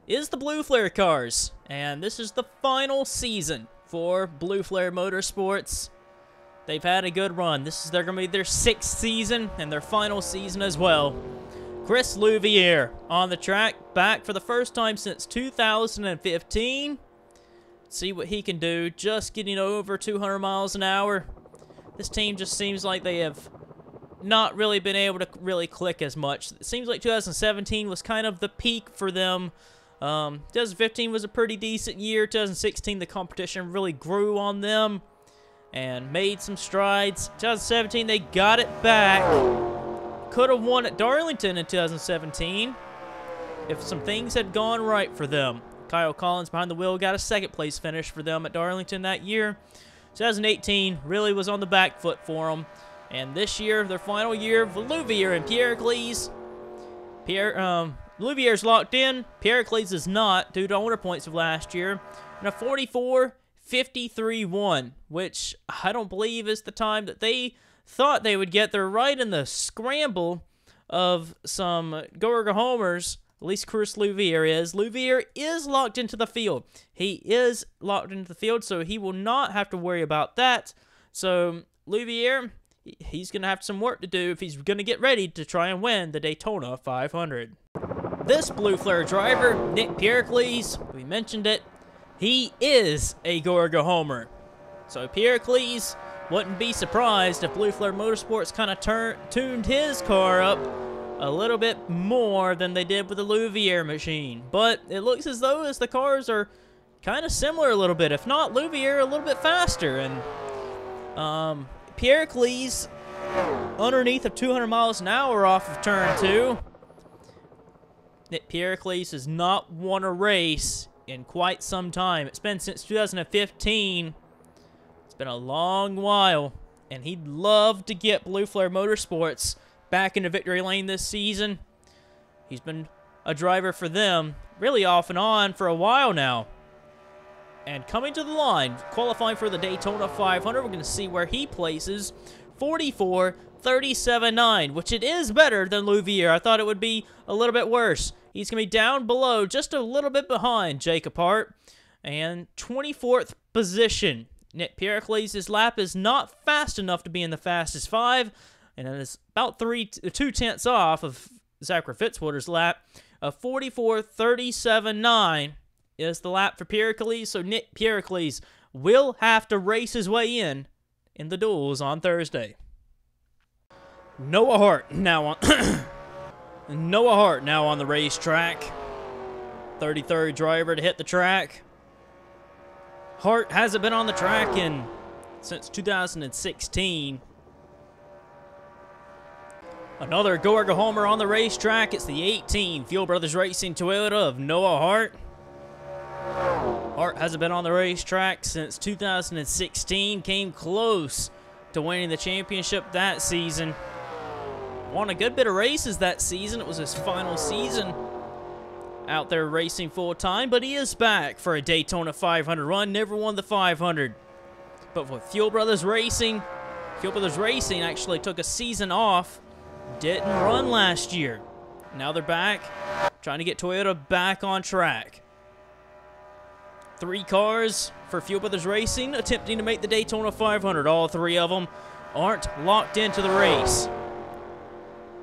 [SPEAKER 1] is the Blue Flare cars. And this is the final season for Blue Flare Motorsports. They've had a good run. They're going to be their 6th season and their final season as well. Chris Louivere on the track, back for the first time since 2015. See what he can do, just getting over 200 miles an hour. This team just seems like they have not really been able to really click as much. It seems like 2017 was kind of the peak for them. 2015 was a pretty decent year. 2016, the competition really grew on them and made some strides. 2017, they got it back. Could have won at Darlington in 2017 if some things had gone right for them. Kyle Collins behind the wheel got a 2nd place finish for them at Darlington that year. 2018 really was on the back foot for them. And this year, their final year, Louivere and Pericles. Louviere's locked in. Pericles is not due to owner points of last year. And a 44.53.1, which I don't believe is the time that they thought they would get. They're right in the scramble of some go-or-go homers. At least Chris Louivere is. Louivere is locked into the field. He is locked into the field, so he will not have to worry about that. So Louivere, he's going to have some work to do if he's going to get ready to try and win the Daytona 500. This Blue Flare driver, Nick Pericles, we mentioned it, he is a go-or-go homer. So Pericles wouldn't be surprised if Blue Flare Motorsports kind of tuned his car up a little bit more than they did with the Louivere machine. But it looks as though the cars are kind of similar a little bit, if not Louivere a little bit faster. And Pericles underneath of 200 miles an hour off of turn 2. Nick Pericles has not won a race in quite some time. It's been since 2015. It's been a long while, and he'd love to get Blue Flare Motorsports back into victory lane this season. He's been a driver for them really off and on for a while now. And coming to the line, qualifying for the Daytona 500, we're going to see where he places. 44.37.9, which it is better than Louivere. I thought it would be a little bit worse. He's going to be down below, just a little bit behind Jacob Hart. And 24th position. Nick Pericles' lap is not fast enough to be in the fastest 5. And it is about 2/10 off of Zachary Fitzwater's lap. A 44.37.9 is the lap for Pericles, so Nick Pericles will have to race his way in the duels on Thursday. Noah Hart now on Noah Hart now on the racetrack. 33rd driver to hit the track. Hart hasn't been on the track since 2016. Another go-or-go homer on the racetrack. It's the 18 Fuel Brothers Racing Toyota of Noah Hart. Hart hasn't been on the racetrack since 2016. Came close to winning the championship that season. Won a good bit of races that season. It was his final season out there racing full-time, but he is back for a Daytona 500 run. Never won the 500. But with Fuel Brothers Racing actually took a season off. Didn't run last year. Now they're back, trying to get Toyota back on track. 3 cars for Fuel Brothers Racing attempting to make the Daytona 500. All 3 of them aren't locked into the race.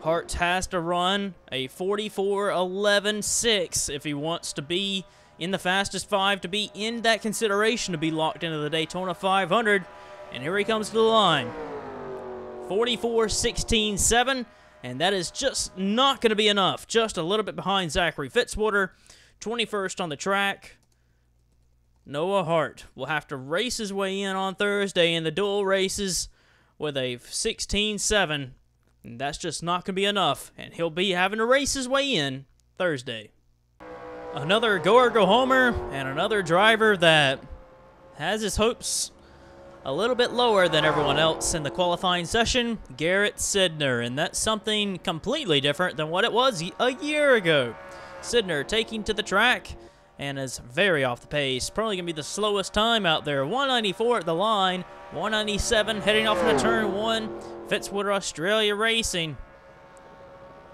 [SPEAKER 1] Hart has to run a 44.11.6 if he wants to be in the fastest 5 to be in that consideration to be locked into the Daytona 500. And here he comes to the line. 44.16.7, and that is just not going to be enough. Just a little bit behind Zachary Fitzwater, 21st on the track. Noah Hart will have to race his way in on Thursday in the dual races with a 16.7. And that's just not going to be enough, and he'll be having to race his way in Thursday. Another go-or-go homer, and another driver that has his hopes a little bit lower than everyone else in the qualifying session, Garrett Sydnor, and that's something completely different than what it was a year ago. Sydnor taking to the track and is very off the pace. Probably going to be the slowest time out there. 194 at the line, 197 heading off into turn 1. Fitzwater Australia Racing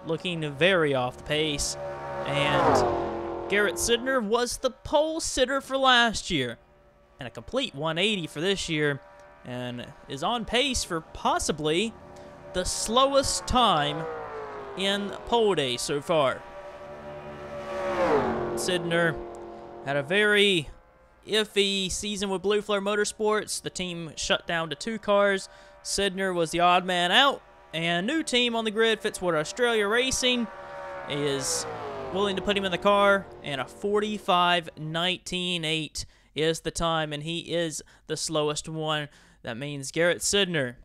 [SPEAKER 1] looking very off the pace. And Garrett Sydnor was the pole sitter for last year, and a complete 180 for this year, and is on pace for possibly the slowest time in pole day so far. Sydnor had a very iffy season with Blue Flare Motorsports. The team shut down to 2 cars. Sydnor was the odd man out, and new team on the grid, Fitzwater Australia Racing, is willing to put him in the car, and a 45.19.8 is the time, and he is the slowest one. That means Garrett Sydnor,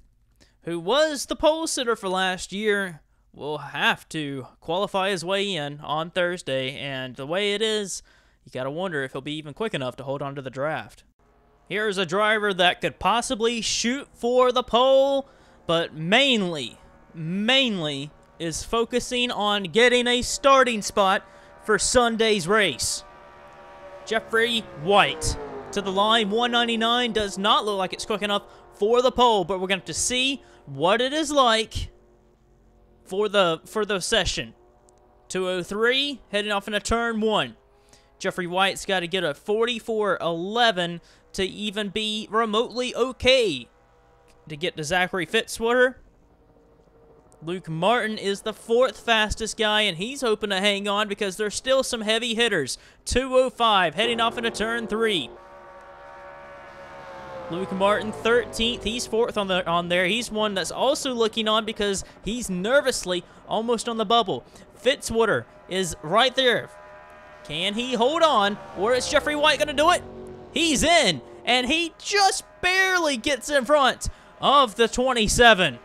[SPEAKER 1] who was the pole sitter for last year, will have to qualify his way in on Thursday, and the way it is, you gotta wonder if he'll be even quick enough to hold on to the draft. Here's a driver that could possibly shoot for the pole, but mainly is focusing on getting a starting spot for Sunday's race. Jeffrey White to the line, 199, does not look like it's quick enough for the pole, but we're going to have to see what it is like for the session. 203, heading off into turn 1. Jeffrey White's got to get a 44.11 to even be remotely okay to get to Zachary Fitzwater. Luke Martin is the 4th fastest guy, and he's hoping to hang on because there's still some heavy hitters. 205, heading off into turn 3. Luke Martin, 13th. He's 4th on there. He's one that's also looking on because he's nervously almost on the bubble. Fitzwater is right there. Can he hold on, or is Jeffrey White going to do it? He's in, and he just barely gets in front of the 27.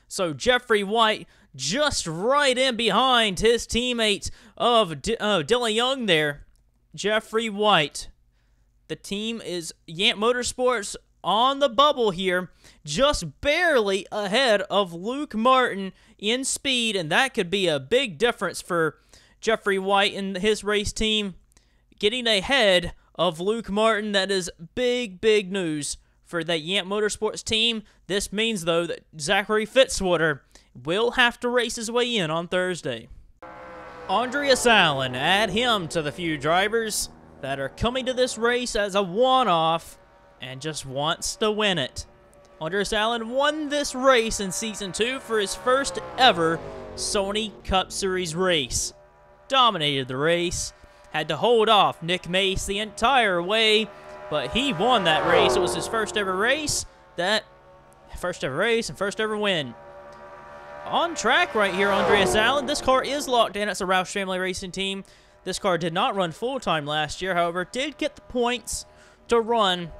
[SPEAKER 1] So Jeffrey White just right in behind his teammate of Dillon Young there. Jeffrey White. The team is Yant Motorsports on the bubble here, just barely ahead of Luke Martin in speed, and that could be a big difference for Jeffrey White and his race team. Getting ahead of Luke Martin, that is big news for that Yant Motorsports team. This means, though, that Zachary Fitzwater will have to race his way in on Thursday. Andreas Allen, add him to the few drivers that are coming to this race as a one-off and just wants to win it. Andreas Allen won this race in Season 2 for his first ever Sony Cup Series race. Dominated the race, had to hold off Nick Mace the entire way, but he won that race. It was his first ever race, and first ever win. On track right here, Andreas Allen. This car is locked in. It's a Roush family racing team. This car did not run full-time last year, however, did get the points to run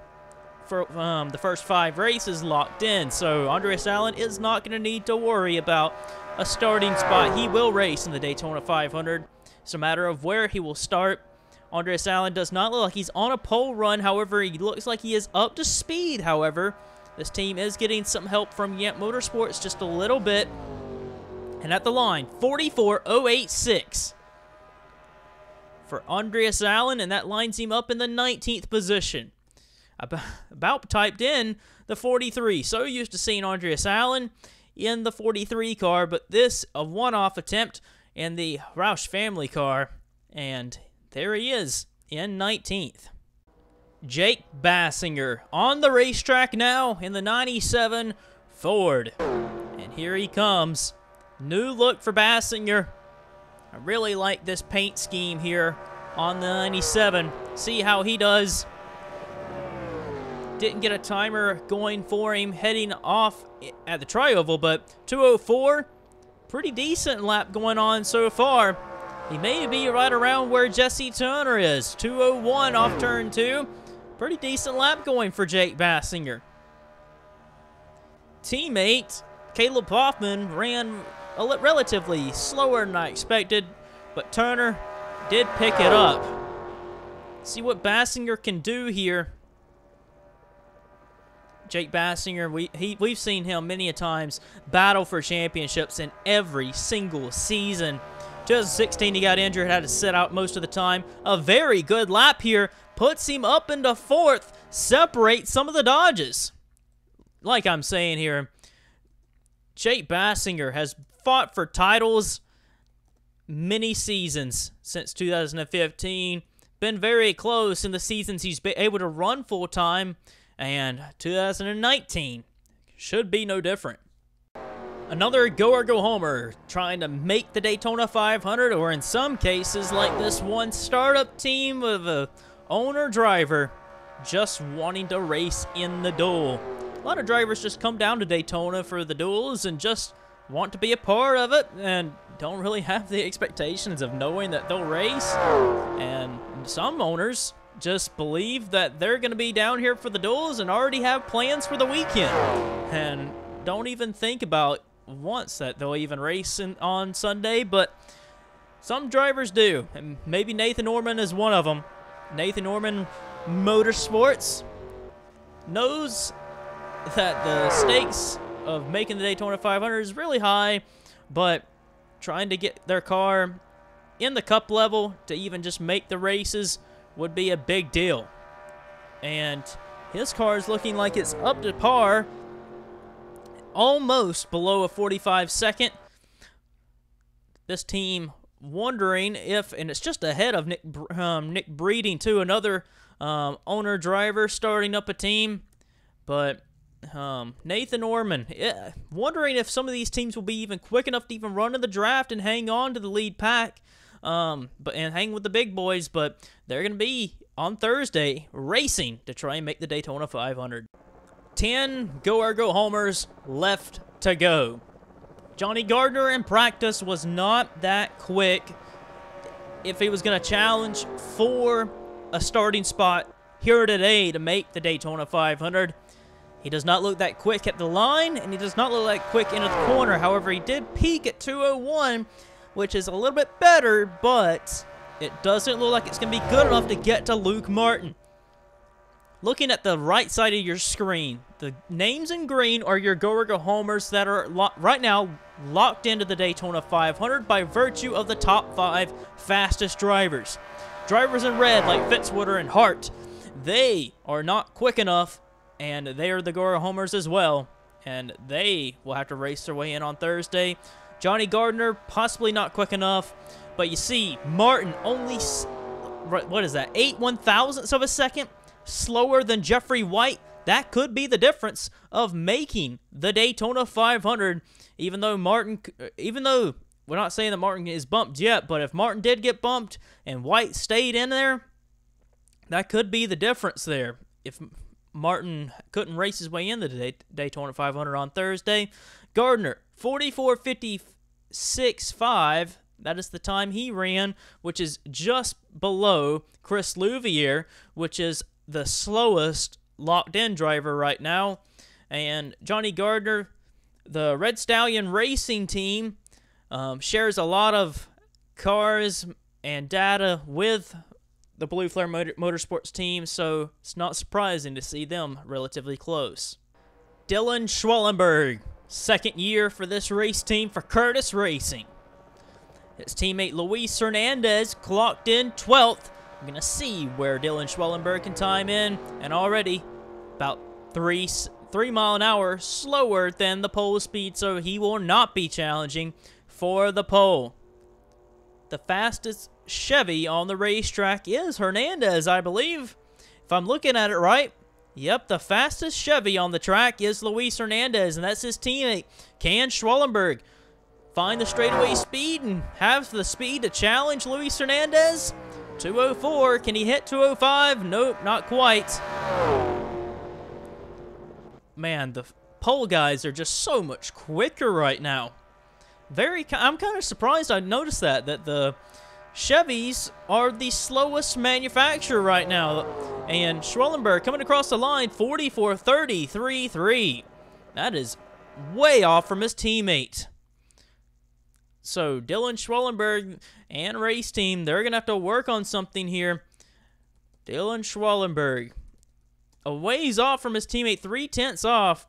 [SPEAKER 1] for the first 5 races locked in. So Andreas Allen is not going to need to worry about a starting spot. He will race in the Daytona 500. It's a matter of where he will start. Andreas Allen does not look like he's on a pole run. However, he looks like he is up to speed. However, this team is getting some help from Yamp Motorsports just a little bit. And at the line, 44.086 for Andreas Allen, and that lines him up in the 19th position. About typed in the 43. So used to seeing Andreas Allen in the 43 car, but this a one-off attempt in the Roush family car, and there he is in 19th. Jake Baskinger on the racetrack now in the 97 Ford, and here he comes. New look for Baskinger. I really like this paint scheme here on the 97. See how he does. Didn't get a timer going for him heading off at the Tri-Oval, but 2:04, pretty decent lap going on so far. He may be right around where Jesse Turner is. 2:01 off turn 2. Pretty decent lap going for Jake Baskinger. Teammate Caleb Hoffman ran relatively slower than I expected, but Turner did pick it up. See what Baskinger can do here. Jake Baskinger, we've seen him many a times battle for championships in every single season. 2016, he got injured, had to sit out most of the time. A very good lap here, puts him up into 4th, separates some of the Dodges. Like I'm saying here, Jake Baskinger has fought for titles many seasons since 2015. Been very close in the seasons he's been able to run full-time, and 2019 should be no different. Another go or go homer trying to make the Daytona 500, or in some cases like this one, startup team of a owner-driver just wanting to race in the duel. A lot of drivers just come down to Daytona for the duels and just want to be a part of it and don't really have the expectations of knowing that they'll race. And some owners just believe that they're going to be down here for the duels and already have plans for the weekend and don't even think about once that they'll even race on Sunday. But some drivers do, and maybe Nathan Ormond is one of them. Nathan Ormond Motorsports knows that the stakes of making the Daytona 500 is really high, but trying to get their car in the cup level to even just make the races would be a big deal. And his car is looking like it's up to par, almost below a 45-second. This team wondering if, and it's just ahead of Nick Breeding too, another owner driver starting up a team. But Nathan Ormond, wondering if some of these teams will be even quick enough to even run in the draft and hang on to the lead pack, and hang with the big boys. But they're going to be on Thursday racing to try and make the Daytona 500. 10 go or go homers left to go. Jonny Gardner in practice was not that quick. If he was going to challenge for a starting spot here today to make the Daytona 500, he does not look that quick at the line, and he does not look that quick into the corner. However, he did peak at 2:01, which is a little bit better, but it doesn't look like it's going to be good enough to get to Luke Martin. Looking at the right side of your screen, the names in green are your go or go homers that are right now locked into the Daytona 500 by virtue of the top 5 fastest drivers. Drivers in red like Fitzwater and Hart, they are not quick enough, and they are the go or go homers as well, and they will have to race their way in on Thursday. Jonny Gardner, possibly not quick enough, but you see Martin only, what is that, 8 1/1000ths of a second slower than Jeffrey White. That could be the difference of making the Daytona 500. Even though we're not saying that Martin is bumped yet, but if Martin did get bumped and White stayed in there, that could be the difference there. If Martin couldn't race his way in the Daytona 500 on Thursday. Gardner, 44.56.5. That is the time he ran, which is just below Chris Louivere, which is the slowest locked-in driver right now. And Jonny Gardner, the Red Stallion Racing team, shares a lot of cars and data with the Blue Flare Motorsports team, so it's not surprising to see them relatively close. Dylan Schwellenberg, second year for this race team for Curtis Racing. His teammate Luis Hernandez clocked in 12th. I'm going to see where Dylan Schwellenberg can time in, and already about 3 mile an hour slower than the pole speed, so he will not be challenging for the pole. The fastest Chevy on the racetrack is Hernandez, I believe. If I'm looking at it right, yep, the fastest Chevy on the track is Luis Hernandez, and that's his teammate. Can Schwellenberg find the straightaway speed and have the speed to challenge Luis Hernandez? 204, can he hit 205? Nope, not quite. Man, the pole guys are just so much quicker right now. I'm kind of surprised I noticed that the Chevys are the slowest manufacturer right now. And Schwellenberg coming across the line, 44.33.3. That is way off from his teammate. So Dylan Schwellenberg and race team, they're going to have to work on something here. Dylan Schwellenberg, a ways off from his teammate, 0.3 off,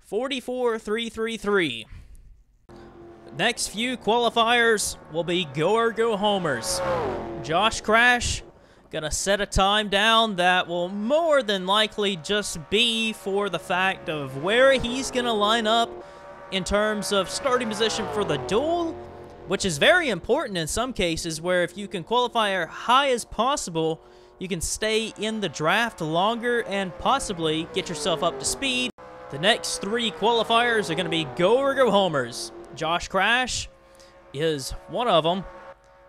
[SPEAKER 1] 44.333. Next few qualifiers will be go or go homers. Josh Crash gonna set a time down that will more than likely just be for the fact of where he's gonna line up in terms of starting position for the duel, which is very important in some cases, where if you can qualify as high as possible, you can stay in the draft longer and possibly get yourself up to speed. The next 3 qualifiers are gonna be go or go homers. Josh Crash is one of them,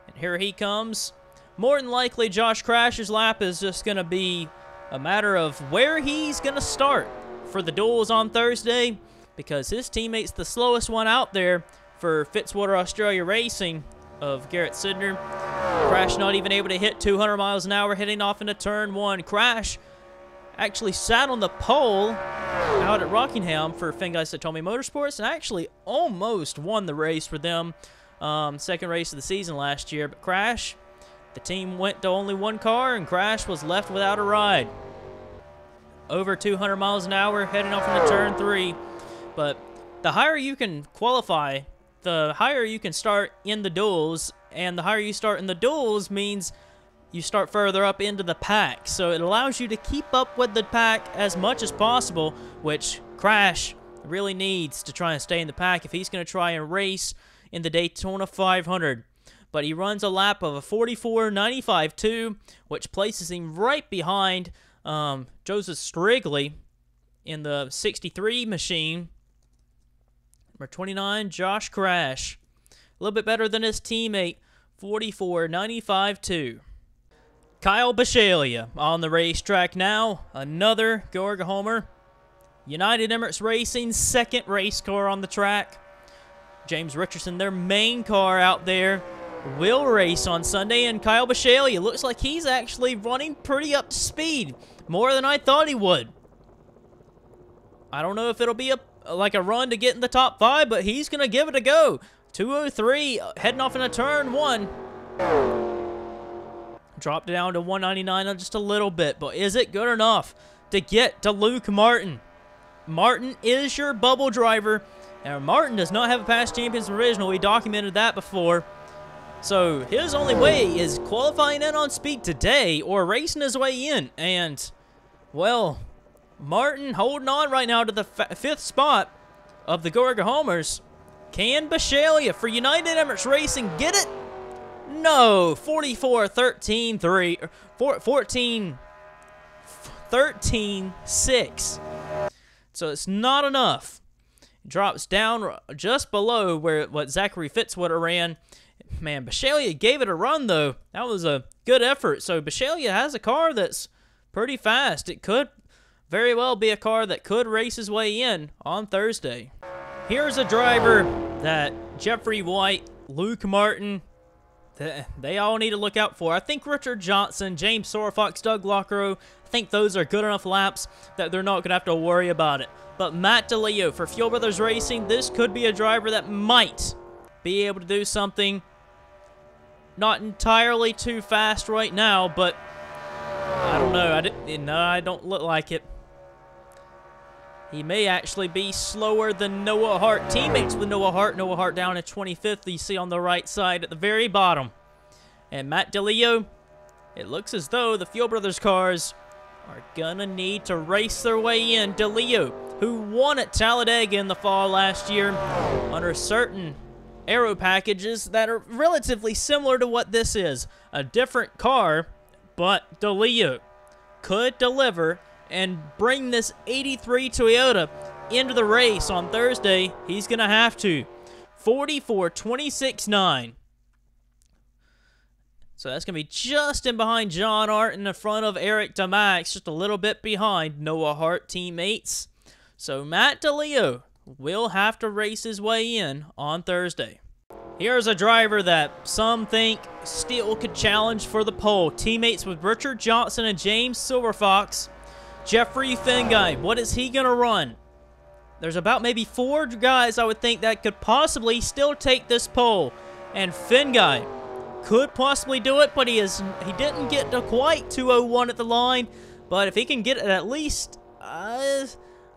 [SPEAKER 1] and here he comes. More than likely, Josh Crash's lap is just going to be a matter of where he's going to start for the duels on Thursday, because his teammate's the slowest one out there for Fitzwater Australia Racing of Garrett Sydnor. Crash not even able to hit 200 miles an hour heading off into turn 1. Crash actually sat on the pole out at Rockingham for Fengais Satomi Motorsports and actually almost won the race for them, second race of the season last year. But Crash, the team went to only 1 car, and Crash was left without a ride. Over 200 miles an hour heading off into turn 3. But the higher you can qualify, the higher you can start in the duels, and the higher you start in the duels means you start further up into the pack. So it allows you to keep up with the pack as much as possible, which Crash really needs to try and stay in the pack if he's going to try and race in the Daytona 500. But he runs a lap of a 44.95.2, which places him right behind Joseph Srigley in the 63 machine. Number 29, Josh Crash. A little bit better than his teammate, 44.95.2. Kyle Bisceglia on the racetrack now. Another go-or-go homer. United Emirates Racing's second race car on the track. James Richardson, their main car out there, will race on Sunday, and Kyle Bisceglia looks like he's actually running pretty up to speed, more than I thought he would. I don't know if it'll be like a run to get in the top 5, but he's going to give it a go. 203, heading off into turn 1. Dropped down to 199 just a little bit, but is it good enough to get to Luke Martin? Martin is your bubble driver, and Martin does not have a past champions provisional. We documented that before. So his only way is qualifying in on speed today or racing his way in. And, well, Martin holding on right now to the 5th spot of the go-or-go homers. Can Bisceglia for United Emirates Racing get it? No, 44.13.3, 14.13.6. So it's not enough. Drops down just below what Zachary Fitzwater ran. Man, Bisceglia gave it a run, though. That was a good effort. So Bisceglia has a car that's pretty fast. It could very well be a car that could race his way in on Thursday. Here's a driver that Jeffrey White, Luke Martin, they all need to look out for. I think Richard Johnson, James Silverfox, Doug Lockrow, I think those are good enough laps that they're not going to have to worry about it. But Matt DeLeo for Fuel Brothers Racing, this could be a driver that might be able to do something. Not entirely too fast right now, but I don't know. I don't look like it. He may actually be slower than Noah Hart. Teammates with Noah Hart. Noah Hart down at 25th. You see on the right side at the very bottom. And Matt DeLeo, it looks as though the Fuel Brothers cars are going to need to race their way in. DeLeo, who won at Talladega in the fall last year under certain aero packages that are relatively similar to what this is. A different car, but DeLeo could deliver and bring this 83 Toyota into the race on Thursday. He's going to have to. 44.26.9. So that's going to be just in behind John Arndt in the front of Eric Demax, just a little bit behind Noah Hart teammates. So Matt DeLeo will have to race his way in on Thursday. Here's a driver that some think still could challenge for the pole. Teammates with Richard Johnson and James Silverfox. Jeffrey Finguy, what is he going to run? There's about maybe 4 guys I would think that could possibly still take this pole. And Finguy could possibly do it, but he didn't get to quite 201 at the line. But if he can get it at least, I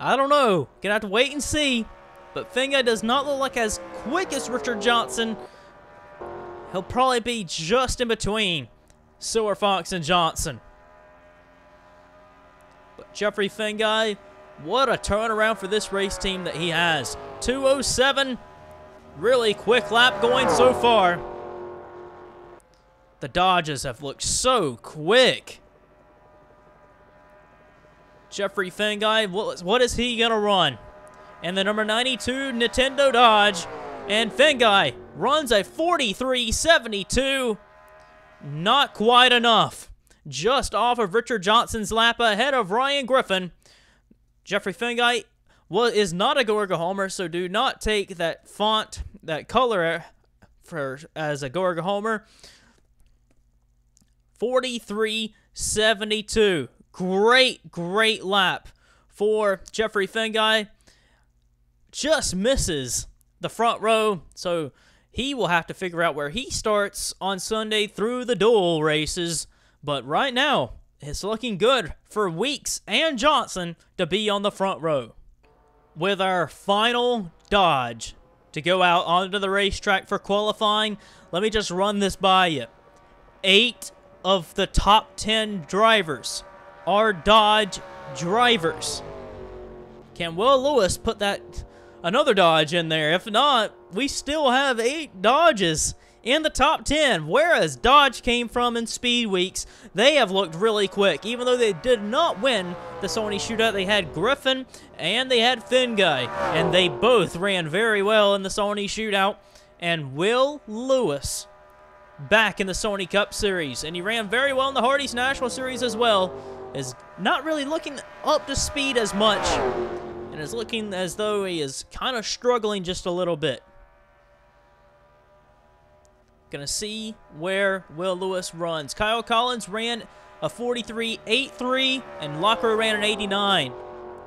[SPEAKER 1] don't know. Gonna have to wait and see. But Finguy does not look like as quick as Richard Johnson. He'll probably be just in between Silverfox and Johnson. But Jeffrey Finguy, what a turnaround for this race team that he has. 207, really quick lap going so far. The Dodges have looked so quick. Jeffrey Finguy, what is he going to run? And the number 92 Nintendo Dodge. And Finguy runs a 43.72. Not quite enough. Just off of Richard Johnson's lap ahead of Ryan Griffin. Jeffrey Finguy is not a Gorga Homer, so do not take that font, that color as a Gorga Homer. 43.72. Great lap for Jeffrey Finguy. Just misses the front row, so he will have to figure out where he starts on Sunday through the dual races. But right now, it's looking good for Weeks and Johnson to be on the front row. With our final Dodge to go out onto the racetrack for qualifying, let me just run this by you. 8 of the top 10 drivers are Dodge drivers. Can Will Lewis put another Dodge in there? If not, we still have 8 Dodges in the top 10. Whereas Dodge came from in Speed Weeks, they have looked really quick. Even though they did not win the Sony shootout, they had Griffin and they had Finguy, and they both ran very well in the Sony shootout. And Will Lewis back in the Sony Cup Series, and he ran very well in the Hardee's National Series as well. Is not really looking up to speed as much, and is looking as though he is kind of struggling just a little bit. Gonna see where Will Lewis runs. Kyle Collins ran a 43.83, and Lockrow ran an 89.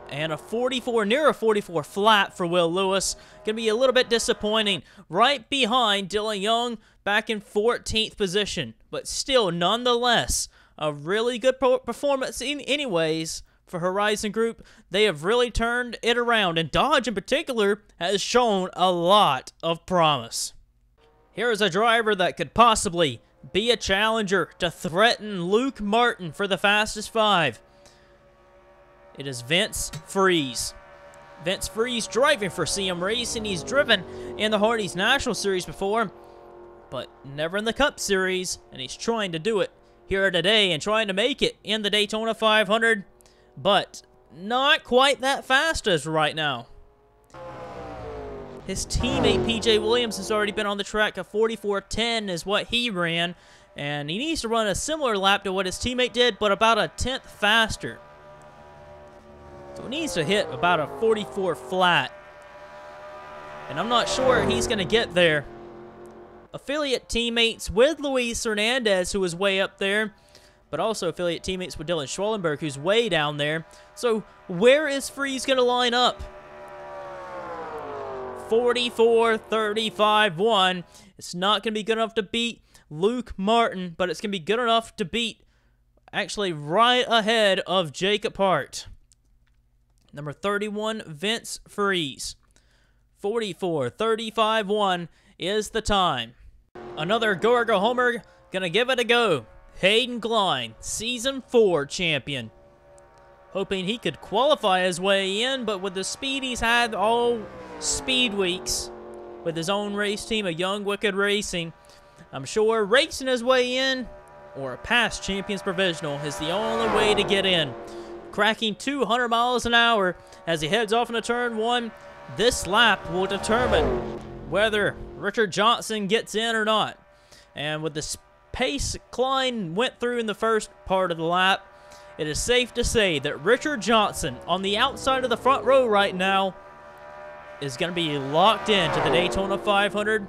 [SPEAKER 1] And a 44, near a 44 flat for Will Lewis. Gonna be a little bit disappointing. Right behind Dillon Young, back in 14th position. But still, nonetheless, a really good performance anyways for Horizon Group. They have really turned it around, and Dodge in particular has shown a lot of promise. Here's a driver that could possibly be a challenger to threaten Luke Martin for the fastest 5. It is Vince Freeze. Vince Freeze driving for CM Racing. He's driven in the Hardee's National Series before, but never in the Cup Series, and he's trying to do it here today and trying to make it in the Daytona 500, but not quite that fast as right now. His teammate P.J. Williams has already been on the track. A 44.10 is what he ran, and he needs to run a similar lap to what his teammate did, but about a tenth faster. So he needs to hit about a 44 flat, and I'm not sure he's going to get there. Affiliate teammates with Luis Hernandez, who is way up there, but also affiliate teammates with Dylan Schwellenberg, who's way down there. So where is Freeze going to line up? 44.35.1. It's not going to be good enough to beat Luke Martin, but it's going to be good enough to beat, actually right ahead of Jacob Hart. Number 31, Vince Freeze. 44.35.1 is the time. Another Go Homer, going to give it a go. Hayden Klein, Season 4 champion. Hoping he could qualify his way in, but with the speed he's had all speed weeks with his own race team, a Young Wicked Racing, I'm sure racing his way in or a past champions provisional is the only way to get in. Cracking 200 miles an hour as he heads off into turn 1. This lap will determine whether Richard Johnson gets in or not. And with the pace Klein went through in the first part of the lap, it is safe to say that Richard Johnson, on the outside of the front row right now, is going to be locked into the Daytona 500.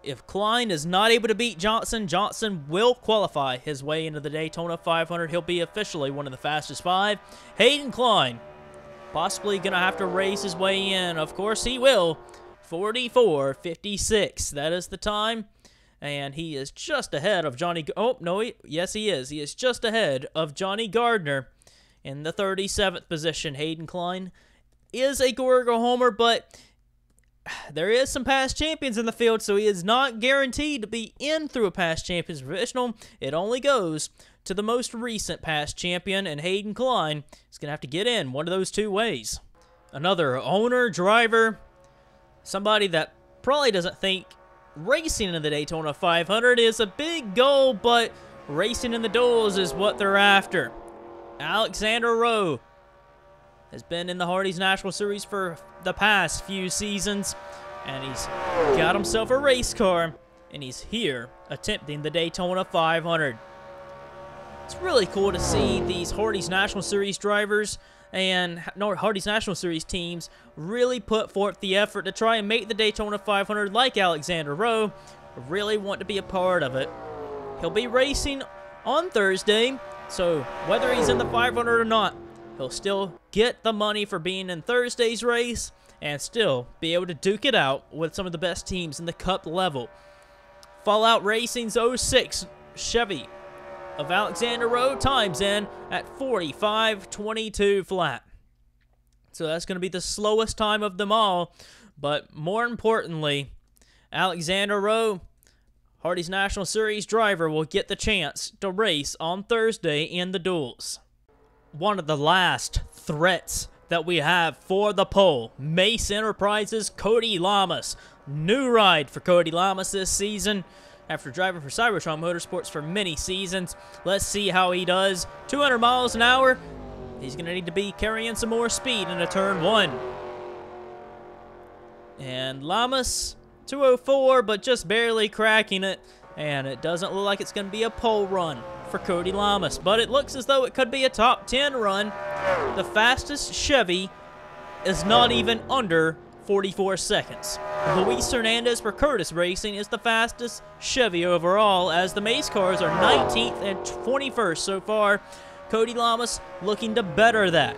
[SPEAKER 1] If Klein is not able to beat Johnson, Johnson will qualify his way into the Daytona 500. He'll be officially one of the fastest 5. Hayden Klein, possibly going to have to race his way in. Of course he will. 44.56. That is the time. And he is just ahead of Johnny... Oh, no, yes, he is. He is just ahead of Jonny Gardner in the 37th position. Hayden Klein is a Go Homer, but there is some past champions in the field, so he is not guaranteed to be in through a past champions provisional. It only goes to the most recent past champion, and Hayden Klein is going to have to get in one of those two ways. Another owner, driver, somebody that probably doesn't think racing in the Daytona 500 is a big goal, but racing in the duels is what they're after. Alexander Rowe has been in the Hardee's National Series for the past few seasons, and he's got himself a race car, and he's here attempting the Daytona 500. It's really cool to see these Hardee's National Series drivers and Hardee's National Series teams really put forth the effort to try and make the Daytona 500 like Alexander Rowe. Really want to be a part of it. He'll be racing on Thursday, so whether he's in the 500 or not, he'll still get the money for being in Thursday's race and still be able to duke it out with some of the best teams in the Cup level. Fallout Racing's 06 Chevy of Alexander Rowe times in at 45.22 flat. So that's going to be the slowest time of them all, but more importantly, Alexander Rowe, Hardee's National Series driver, will get the chance to race on Thursday in the duels. One of the last threats that we have for the pole, Mace Enterprises, Cody Lamas. New ride for Cody Lamas this season. After driving for Cybertron Motorsports for many seasons, let's see how he does. 200 miles an hour. He's going to need to be carrying some more speed into turn 1. And Lamas, 204, but just barely cracking it. And it doesn't look like it's going to be a pole run for Cody Lamas, but it looks as though it could be a top 10 run. The fastest Chevy is not even under 44 seconds. Luis Hernandez for Curtis Racing is the fastest Chevy overall, as the Mace cars are 19th and 21st so far. Cody Lamas looking to better that.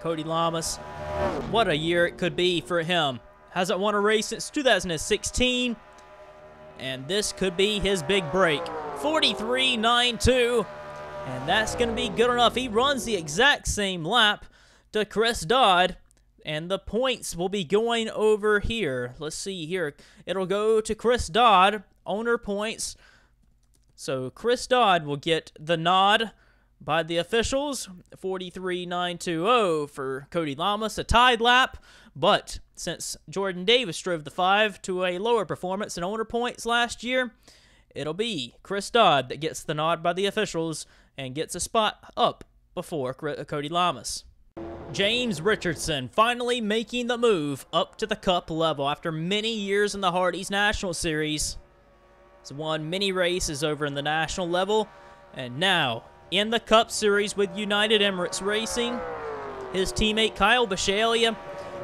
[SPEAKER 1] Cody Lamas, what a year it could be for him. Hasn't won a race since 2016, and this could be his big break. 43.92, and that's going to be good enough. He runs the exact same lap to Chris Dodd, and the points will be going over here. Let's see here. It'll go to Chris Dodd, owner points. So Chris Dodd will get the nod by the officials. 43.920 for Cody Lamas, a tied lap. But since Jordan Davis drove the 5 to a lower performance in owner points last year, it'll be Chris Dodd that gets the nod by the officials and gets a spot up before Cody Lamas. James Richardson finally making the move up to the Cup level after many years in the Hardy's National Series. He's won many races over in the national level, and now in the Cup Series with United Emirates Racing. His teammate Kyle Bisceglia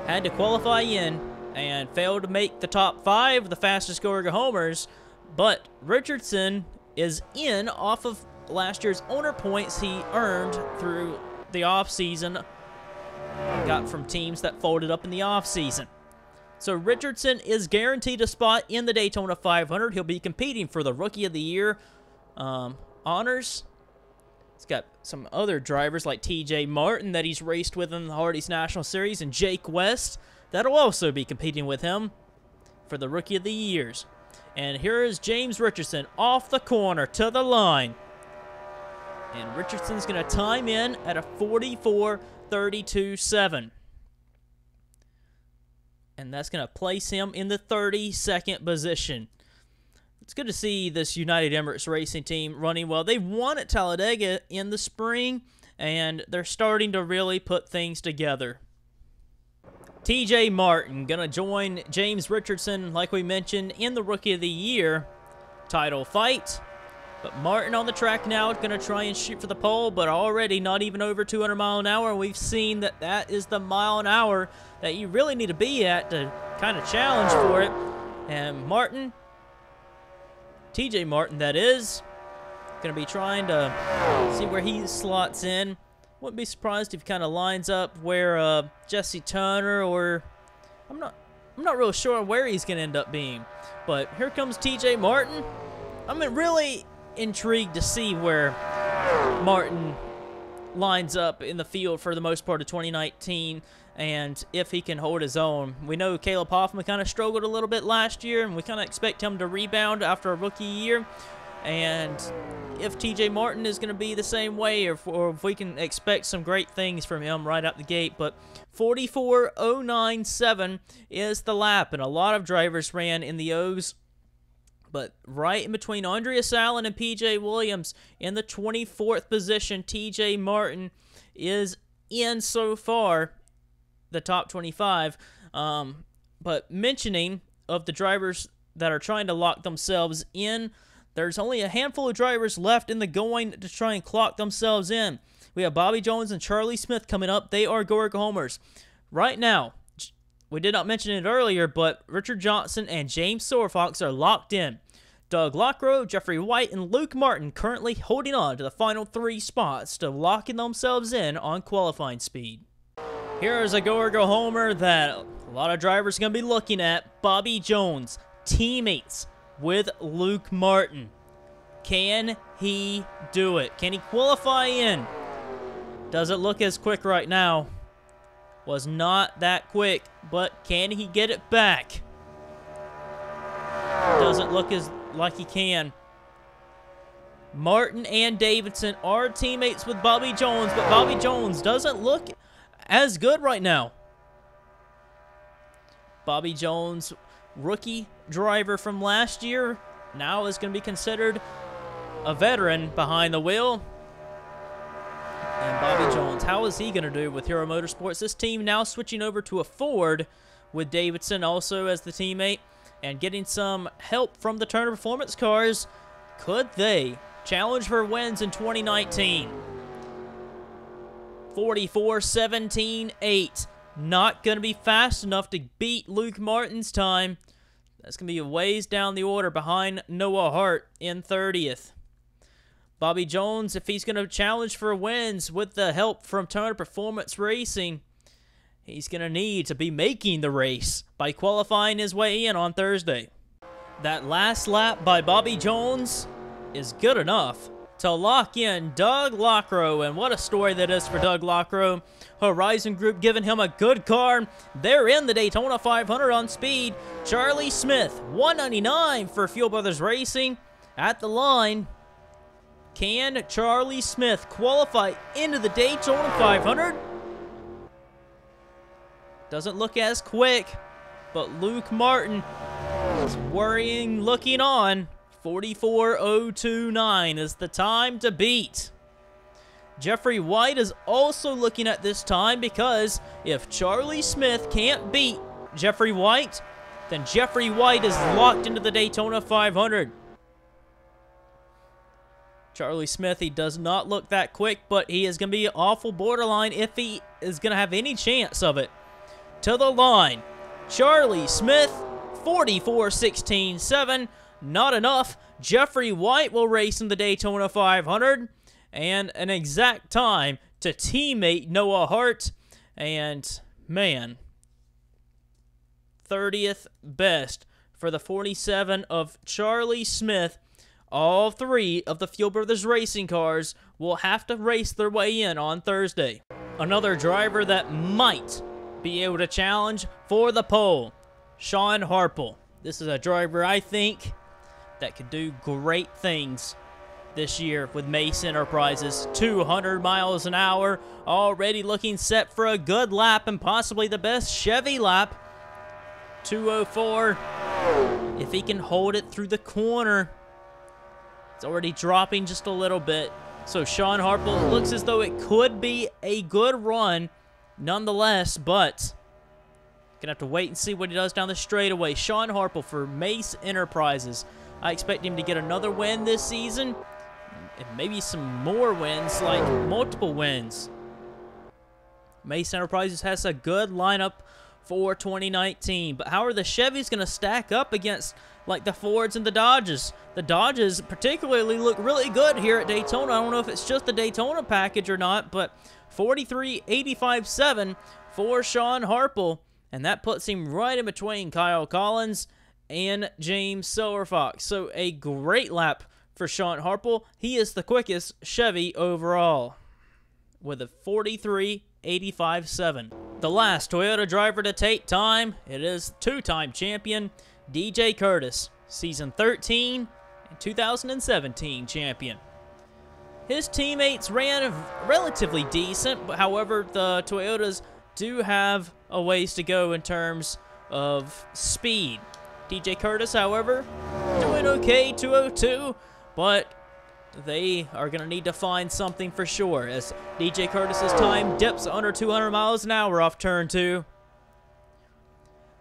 [SPEAKER 1] had to qualify in and failed to make the top 5 of the fastest going homers, but Richardson is in off of last year's owner points he earned through the offseason, got from teams that folded up in the offseason. So Richardson is guaranteed a spot in the Daytona 500. He'll be competing for the Rookie of the Year honors. He's got some other drivers like TJ Martin that he's raced with in the Hardy's National Series, and Jake West that'll also be competing with him for the Rookie of the Years. And here is James Richardson off the corner to the line. And Richardson's going to time in at a 44.32.7. And that's going to place him in the 32nd position. It's good to see this United Emirates Racing team running well. They won at Talladega in the spring, and they're starting to really put things together. TJ Martin going to join James Richardson, like we mentioned, in the Rookie of the Year title fight. But Martin on the track now, going to try and shoot for the pole, but already not even over 200 miles an hour. We've seen that that is the mile an hour that you really need to be at to kind of challenge for it. And Martin, TJ Martin that is, going to be trying to see where he slots in. Wouldn't be surprised if he kind of lines up where Jesse Turner, or I'm not real sure where he's going to end up being. But here comes TJ Martin. I'm really intrigued to see where Martin lines up in the field for the most part of 2019, and if he can hold his own. We know Caleb Hoffman kind of struggled a little bit last year, and we kind of expect him to rebound after a rookie year. And if TJ Martin is going to be the same way, or if we can expect some great things from him right out the gate. But 44.097 is the lap, and a lot of drivers ran in the O's. But right in between Andreas Allen and P.J. Williams in the 24th position, T.J. Martin is in so far the top 25. But mentioning of the drivers that are trying to lock themselves in, there's only a handful of drivers left in the going to try and clock themselves in. We have Bobby Jones and Charlie Smith coming up. They are Go homers. Right now, we did not mention it earlier, but Richard Johnson and James Silverfox are locked in. Doug Lockrow, Jeffrey White, and Luke Martin currently holding on to the final 3 spots to locking themselves in on qualifying speed. Here is a Go homer that a lot of drivers are going to be looking at. Bobby Jones, teammates with Luke Martin. Can he do it? Can he qualify in? Doesn't look as quick right now. Was not that quick, but can he get it back? Doesn't look as like he can. Martin and Davidson are teammates with Bobby Jones, but Bobby Jones doesn't look as good right now. Bobby Jones, rookie driver from last year, now is going to be considered a veteran behind the wheel. And Bobby Jones, how is he going to do with Hero Motorsports? This team now switching over to a Ford with Davidson also as the teammate and getting some help from the Turner Performance cars. Could they challenge for wins in 2019? 44.17.8. Not going to be fast enough to beat Luke Martin's time. That's going to be a ways down the order behind Noah Hart in 30th. Bobby Jones, if he's going to challenge for wins with the help from Turner Performance Racing, he's going to need to be making the race by qualifying his way in on Thursday. That last lap by Bobby Jones is good enough to lock in Doug Lockrow, and what a story that is for Doug Lockrow. Horizon Group giving him a good car. They're in the Daytona 500 on speed. Charlie Smith, 199 for Fuel Brothers Racing at the line. Can Charlie Smith qualify into the Daytona 500? Doesn't look as quick, but Luke Martin is worrying, looking on. 44.029 is the time to beat. Jeffrey White is also looking at this time, because if Charlie Smith can't beat Jeffrey White, then Jeffrey White is locked into the Daytona 500. Charlie Smith, he does not look that quick, but he is going to be awful borderline if he is going to have any chance of it. To the line, Charlie Smith, 44.16.7, not enough. Jeffrey White will race in the Daytona 500, and an exact time to teammate Noah Hart, and man, 30th best for the 47 of Charlie Smith. All three of the Fuel Brothers racing cars will have to race their way in on Thursday. Another driver that might be able to challenge for the pole, Sean Harple. This is a driver I think that could do great things this year with Mace Enterprises. 200 miles an hour, already looking set for a good lap and possibly the best Chevy lap. 204. If he can hold it through the corner. It's already dropping just a little bit. So Sean Harple looks as though it could be a good run nonetheless, but gonna have to wait and see what he does down the straightaway. Sean Harple for Mace Enterprises. I expect him to get another win this season, and maybe some more wins, like multiple wins. Mace Enterprises has a good lineup for 2019, but how are the Chevys going to stack up against like the Fords and the Dodges? The Dodges particularly look really good here at Daytona. I don't know if it's just the Daytona package or not, but 43.85.7 for Sean Harple, and that puts him right in between Kyle Collins and James Silverfox. So a great lap for Sean Harple. He is the quickest Chevy overall with a 43.85.7. The last Toyota driver to take time, it is two-time champion DJ Curtis, season 13 and 2017 champion. His teammates ran relatively decent, but however, the Toyotas do have a ways to go in terms of speed. DJ Curtis, however, doing okay, 202, but they are going to need to find something for sure, as DJ Curtis's time dips under 200 miles an hour off turn 2.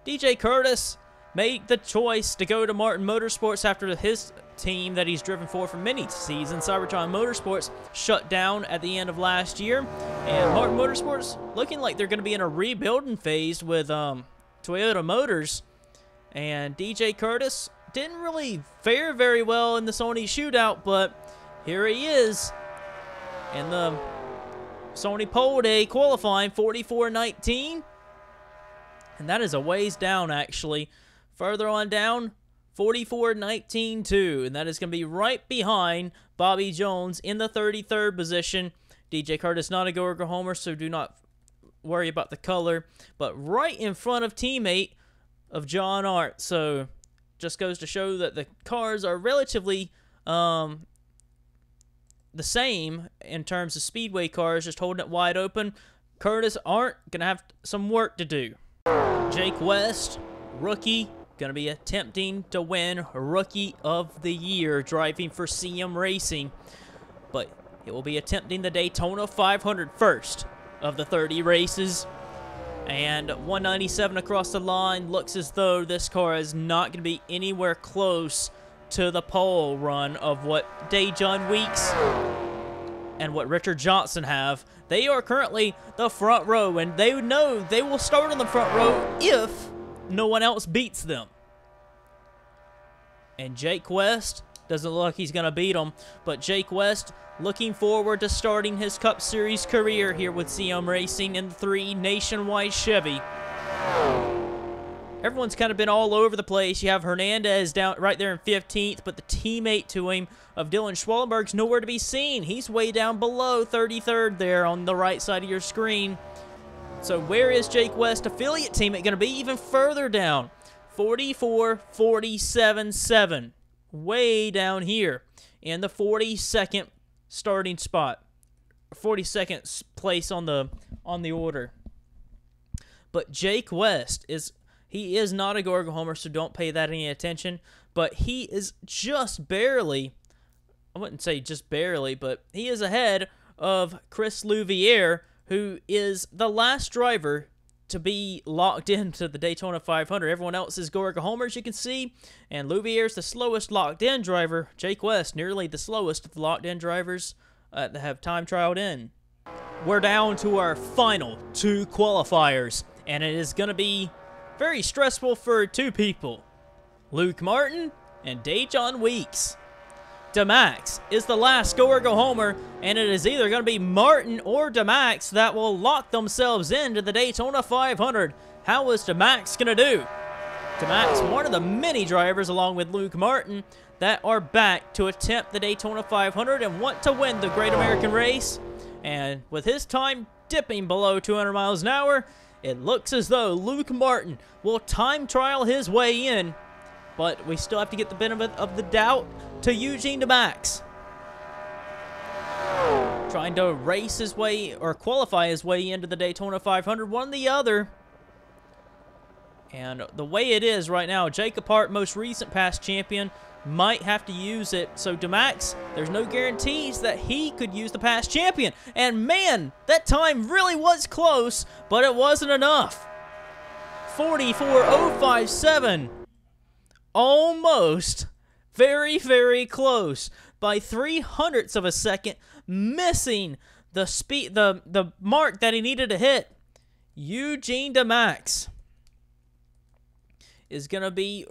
[SPEAKER 1] DJ Curtis made the choice to go to Martin Motorsports after his team that he's driven for many seasons, Cybertron Motorsports, shut down at the end of last year. And Martin Motorsports looking like they're going to be in a rebuilding phase with Toyota Motors. And DJ Curtis didn't really fare very well in the Sony shootout, but here he is in the Sony Pole Day qualifying, 44.19. And that is a ways down, actually. Further on down, 44.19.2. And that is going to be right behind Bobby Jones in the 33rd position. DJ Curtis not a go-or-go homer, so do not worry about the color. But right in front of teammate of John Arndt. So just goes to show that the cars are relatively the same in terms of speedway cars, just holding it wide open. Curtis Arndt going to have some work to do. Jake West, rookie, going to be attempting to win Rookie of the Year, driving for CM Racing. But it will be attempting the Daytona 500 first of the 30 races. And 197 across the line. Looks as though this car is not going to be anywhere close to the pole run of what Dajon Weeks and what Richard Johnson have. They are currently the front row, and they know they will start on the front row if no one else beats them. And Jake West doesn't look like he's going to beat them, but Jake West looking forward to starting his Cup Series career here with CM Racing in the 3 Nationwide Chevy. Everyone's kind of been all over the place. You have Hernandez down right there in 15th, but the teammate to him of Dylan Schwallenberg's nowhere to be seen. He's way down below 33rd there on the right side of your screen. So where is Jake West affiliate teammate going to be? Even further down. 44.47.7. Way down here in the 42nd starting spot. 42nd place on the order. But Jake West he is not a go-or-go homer, so don't pay that any attention. But he is just barely, I wouldn't say just barely, but he is ahead of Chris Louivere, who is the last driver to be locked into the Daytona 500. Everyone else is Go-Go homers, you can see, and Louvivere's the slowest locked-in driver. Jake West, nearly the slowest of the locked-in drivers that have time trialed in. We're down to our final 2 qualifiers, and it is going to be very stressful for 2 people, Luke Martin and Dajon Weeks. Demax is the last Go-Go homer, and it is either going to be Martin or Demax that will lock themselves into the Daytona 500. How is Demax going to do? Demax, one of the many drivers along with Luke Martin that are back to attempt the Daytona 500 and want to win the Great American Race. And with his time dipping below 200 miles an hour, it looks as though Luke Martin will time trial his way in. But we still have to get the benefit of the doubt to Eugene Demax. Trying to race his way or qualify his way into the Daytona 500, one or the other. And the way it is right now, Jacob Hart, most recent past champion, might have to use it. So Demax, there's no guarantees that he could use the past champion. And man, that time really was close, but it wasn't enough. 44.057. Almost. Very, very close. By 0.03 of a second, missing the speed, the mark that he needed to hit. Eugene Demax is going to be,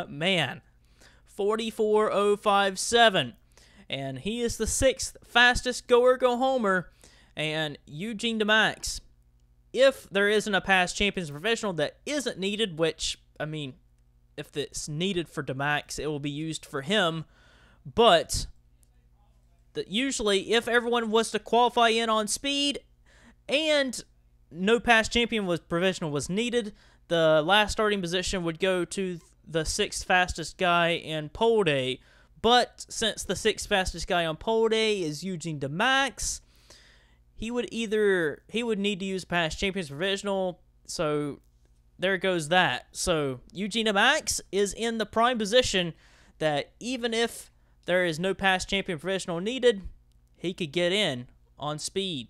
[SPEAKER 1] man, 44.057. And he is the 6th fastest Go-Go homer. And Eugene Demax, if there isn't a past champions professional that isn't needed, which, I mean, if it's needed for Demax, it will be used for him. But usually, if everyone was to qualify in on speed and no past champion professional was needed, the last starting position would go to the 6th fastest guy in pole day. But since the 6th fastest guy on pole day is Eugene Demax, he would need to use past champions provisional. So there goes that. So Eugene Demax is in the prime position that even if there is no past champion professional needed, he could get in on speed.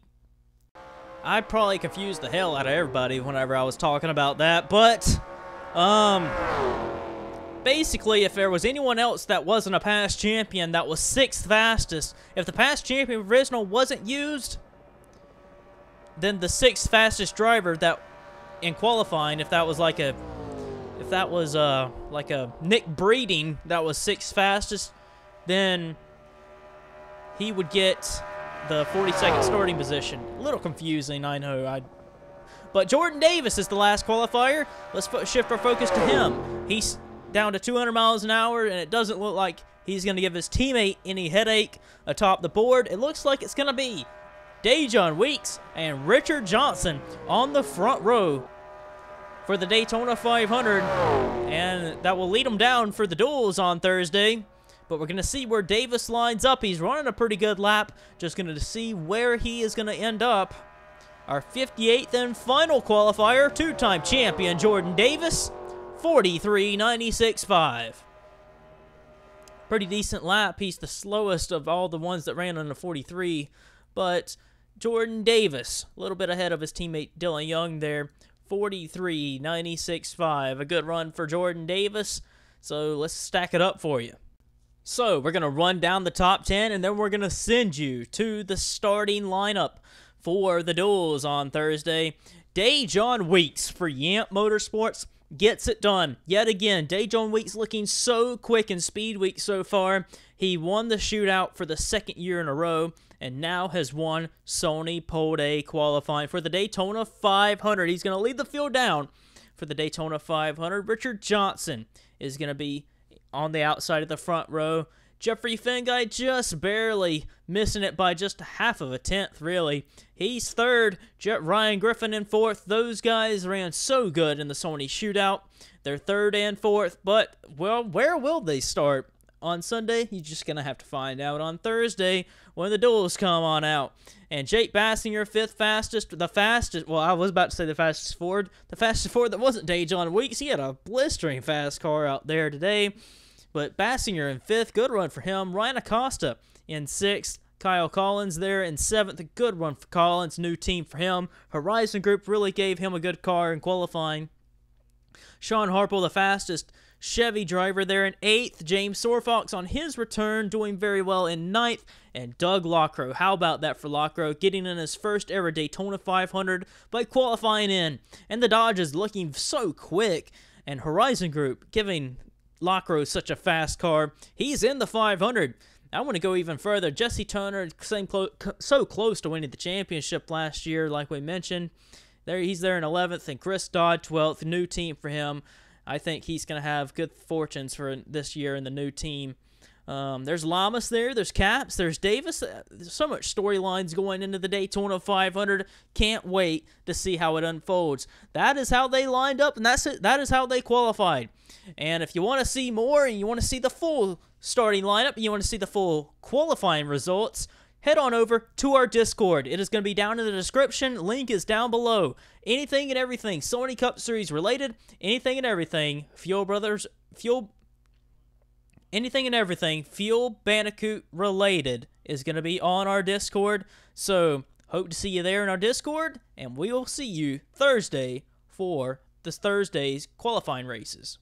[SPEAKER 1] I probably confused the hell out of everybody whenever I was talking about that, but basically, if there was anyone else that wasn't a past champion that was 6th fastest, if the past champion provisional wasn't used, then the 6th fastest driver that in qualifying, if that was like a Nick Breeding that was 6th fastest, then he would get the 42nd starting position. A little confusing, I know. But Jordan Davis is the last qualifier. Let's shift our focus to him. He's down to 200 miles an hour, and it doesn't look like he's going to give his teammate any headache atop the board. It looks like it's going to be Dajon Weeks and Richard Johnson on the front row for the Daytona 500, and that will lead them down for the duels on Thursday. But we're going to see where Davis lines up. He's running a pretty good lap. Just going to see where he is going to end up. Our 58th and final qualifier, 2-time champion Jordan Davis, 43.96.5. Pretty decent lap. He's the slowest of all the ones that ran on the 43. But Jordan Davis, a little bit ahead of his teammate Dillon Young there, 43.96.5. A good run for Jordan Davis. So let's stack it up for you. So we're going to run down the top 10, and then we're going to send you to the starting lineup for the duels on Thursday. Dajon Weeks for Yamp Motorsports gets it done. Yet again, Dajon Weeks looking so quick in Speed Week so far. He won the shootout for the 2nd year in a row, and now has won Sony Pole Day qualifying for the Daytona 500. He's going to lead the field down for the Daytona 500. Richard Johnson is going to be on the outside of the front row. Jeffrey Finguy just barely missing it by just 1/2 of a tenth, really. He's 3rd. Ryan Griffin in 4th. Those guys ran so good in the Sony shootout. They're 3rd and 4th, but, well, where will they start? On Sunday, you're just going to have to find out on Thursday when the duels come on out. And Jake Baskinger, 5th fastest, well, I was about to say the fastest Ford that wasn't Dajon Weeks. He had a blistering fast car out there today. But Baskinger in 5th, good run for him. Ryan Acosta in 6th, Kyle Collins there in 7th. A good run for Collins. New team for him. Horizon Group really gave him a good car in qualifying. Sean Harple, the fastest Chevy driver there in 8th. James Silverfox on his return, doing very well in 9th. And Doug Lockrow, how about that for Lockrow, getting in his first ever Daytona 500 by qualifying in. And the Dodge is looking so quick. And Horizon Group giving Lockrow such a fast car. He's in the 500. I want to go even further. Jesse Turner, so close to winning the championship last year, like we mentioned. He's there in 11th, and Chris Dodd, 12th. New team for him. I think he's going to have good fortunes for this year in the new team. There's Lamas there. There's Caps. There's Davis. There's so much storylines going into the Daytona 500. Can't wait to see how it unfolds. That is how they lined up, and that's it. That is how they qualified. And if you want to see more and you want to see the full starting lineup and you want to see the full qualifying results, head on over to our Discord. It is going to be down in the description. Link is down below. Anything and everything Sony Cup Series related, anything and everything anything and everything Fuel Bandicoot related is going to be on our Discord. So, hope to see you there in our Discord, and we will see you Thursday for this Thursday's qualifying races.